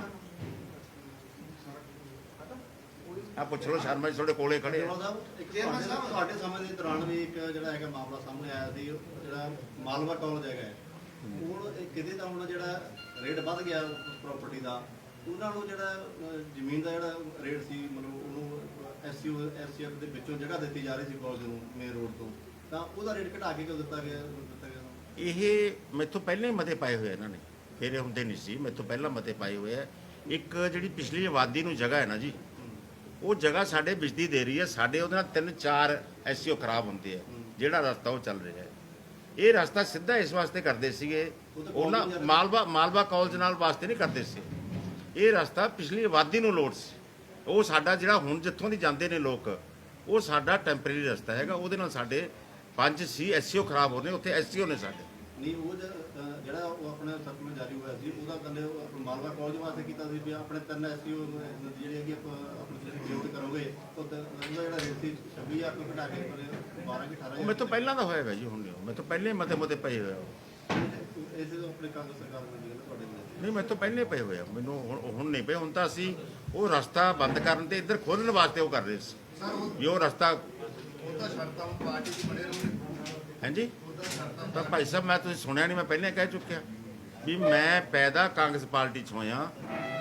ਆ ਪੁੱਛ ਲਓ ਸ਼ਰਮਾ ਜੀ ਤੁਹਾਡੇ ਕੋਲੇ ਖੜੇ ਆ। ਚੇਅਰਮੈਨ ਸਾਹਿਬ, ਤੁਹਾਡੇ ਸਮੇਂ ਦੇ ਦੌਰਾਨ ਵੀ ਇੱਕ ਜਿਹੜਾ ਹੈਗਾ ਮਾਮਲਾ ਸਾਹਮਣੇ ਆਇਆ ਸੀ, ਜਿਹੜਾ ਮਾਲਵਾ ਕਾਲਜ ਹੈਗਾ, ਹੁਣ ਕਿਤੇ ਤਾਂ ਹੁਣ ਜਿਹੜਾ ਰੇਟ ਵੱਧ ਗਿਆ ਪ੍ਰਾਪਰਟੀ ਦਾ, ਉਹਨਾਂ ਨੂੰ ਜਿਹੜਾ ਜ਼ਮੀਨ ਦਾ ਜਿਹੜਾ ਰੇਟ ਸੀ ਮਤਲਬ ਉਹਨੂੰ ਐਸਸੀਐਫ ਦੇ ਵਿੱਚੋਂ ਜਗ੍ਹਾ ਦਿੱਤੀ ਜਾ ਰਹੀ ਸੀ ਕਾਲਜ ਨੂੰ ਮੇਨ ਰੋਡ ਤੋਂ, ਤਾਂ ਉਹਦਾ ਰੇਟ ਘਟਾ ਕੇ ਕਿਉਂ ਦਿੱਤਾ ਗਿਆ? ਇਹ ਮੈਥੋਂ ਪਹਿਲਾਂ ਹੀ ਮਤੇ ਪਾਏ ਹੋਏ ਇਹਨਾਂ ਨੇ, ਫਿਰ ਇਹ ਹੁੰਦੇ ਨਹੀਂ ਸੀ, ਮੈਥੋਂ ਪਹਿਲਾਂ ਮਤੇ ਪਾਏ ਹੋਏ ਆ। ਇੱਕ ਜਿਹੜੀ ਪਿਛਲੀ ਆਬਾਦੀ ਨੂੰ ਜਗ੍ਹਾ ਹੈ ਨਾ ਜੀ, ਉਹ ਜਗ੍ਹਾ ਸਾਡੇ ਬਿਜਲੀ ਦੇ ਰਹੀ ਹੈ, ਸਾਡੇ ਉਹਦੇ ਨਾਲ 3-4 ਐਸਸੀਓ ਖਰਾਬ ਹੁੰਦੇ ਆ, ਜਿਹੜਾ ਰਸਤਾ ਉਹ ਚੱਲ ਰਿਹਾ ਹੈ। ਇਹ ਰਸਤਾ ਸਿੱਧਾ ਇਸ ਵਾਸਤੇ ਕਰਦੇ ਸੀਗੇ, ਉਹਨਾਂ ਮਾਲਵਾ ਕਾਲਜ ਨਾਲ ਵਾਸਤੇ ਨਹੀਂ ਕਰਦੇ ਸੀ, ਇਹ ਰਸਤਾ ਪਿਛਲੀ ਆਬਾਦੀ ਨੂੰ ਲੋੜ ਸੀ। ਉਹ ਸਾਡਾ ਜਿਹੜਾ ਹੁਣ ਜਿੱਥੋਂ ਦੀ ਜਾਂਦੇ ਨੇ ਲੋਕ, ਉਹ ਸਾਡਾ ਟੈਂਪਰੇਰੀ ਰਸਤਾ ਹੈਗਾ, ਉਹਦੇ ਨਾਲ ਸਾਡੇ 5 ਐਸਸੀਓ ਖਰਾਬ ਹੋ ਰਹੇ, ਉੱਥੇ ਐਸਸੀਓ ਨੇ ਸਾਡੇ। ਨਹੀਂ ਉਹ ਜਿਹੜਾ ਉਹ ਆਪਣੇ ਸਟੇਟਮੈਂਟ ਜਾਰੀ ਹੋਇਆ ਸੀ ਉਹਦਾ ਕਹਿੰਦੇ ਮਾਲਵਾ ਕਾਲਜ ਵਾਸਤੇ ਕੀਤਾ ਸੀ ਵੀ ਆਪਣੇ 3 ਐਸਸੀਓ ਜਿਹੜੇ ਹੈਗੇ ਆਪਣੀ ਨਿਯੁਕਤ ਕਰੋਗੇ, ਤਾਂ ਉਹਦਾ ਜਿਹੜਾ ਰੇਟ ਸੀ 26,000 ਤੋਂ ਘਟਾ ਕੇ 12 ਕਿ 18,000 ਉਹ ਮੇਰੇ ਤੋਂ ਪਹਿਲਾਂ ਦਾ ਹੋਇਆ ਹੈ ਜੀ, ਹੁਣ ਨਹੀਂ, ਮੇਰੇ ਤੋਂ ਪਹਿਲੇ ਮਤੇ ਪਏ ਹੋਏ ਆ। ਇਸੇ ਤੋਂ ਆਪਣੀ ਕਾਂਗਰਸ ਸਰਕਾਰ ਨੂੰ ਤੁਹਾਡੇ ਨਾਲ ਨਹੀਂ, ਮੇਰੇ ਤੋਂ ਪਹਿਲੇ ਪਏ ਹੋਏ ਆ, ਮੈਨੂੰ ਹੁਣ ਨਹੀਂ ਪਏ। ਹੁਣ ਤਾਂ ਅਸੀਂ ਉਹ ਰਸਤਾ ਬੰਦ ਕਰਨ ਤੇ ਇੱਧਰ ਖੋਲ੍ਹਣ ਵਾਸਤੇ ਉਹ ਕਰ ਰਹੇ ਸੀ ਵੀ ਉਹ ਰਸਤਾ। ਉਹਦਾ ਸ਼ਰਤਾਂ ਹੁਣ ਪਾਰਟੀ ਦੀ ਬਣੇ ਰਹੂਗੀ। ਹਾਂਜੀ, ਤਾਂ ਭਾਈ ਸਾਹਿਬ ਮੈਂ ਤੁਸੀਂ ਸੁਣਿਆ ਨਹੀਂ, ਮੈਂ ਪਹਿਲਾਂ ਕਹਿ ਚੁੱਕਿਆ ਵੀ ਮੈਂ ਪੈਦਾ ਕਾਂਗਰਸ ਪਾਰਟੀ 'ਚ ਹੋਇਆ,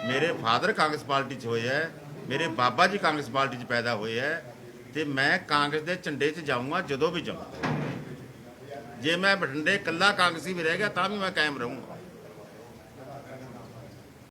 ਮੇਰੇ ਫਾਦਰ ਕਾਂਗਰਸ ਪਾਰਟੀ 'ਚ ਹੋਏ ਹੈ, ਮੇਰੇ ਬਾਬਾ ਜੀ ਕਾਂਗਰਸ ਪਾਰਟੀ 'ਚ ਪੈਦਾ ਹੋਏ ਹੈ, ਤੇ ਮੈਂ ਕਾਂਗਰਸ ਦੇ ਝੰਡੇ 'ਚ ਜਾਊਂਗਾ ਜਦੋਂ ਵੀ ਜਾਊਂ। ਜੇ ਮੈਂ ਬਠਿੰਡੇ ਇਕੱਲਾ ਕਾਂਗਰਸੀ ਵੀ ਰਹਿ ਗਿਆ ਤਾਂ ਵੀ ਮੈਂ ਕਾਇਮ ਰਹੂੰਗਾ।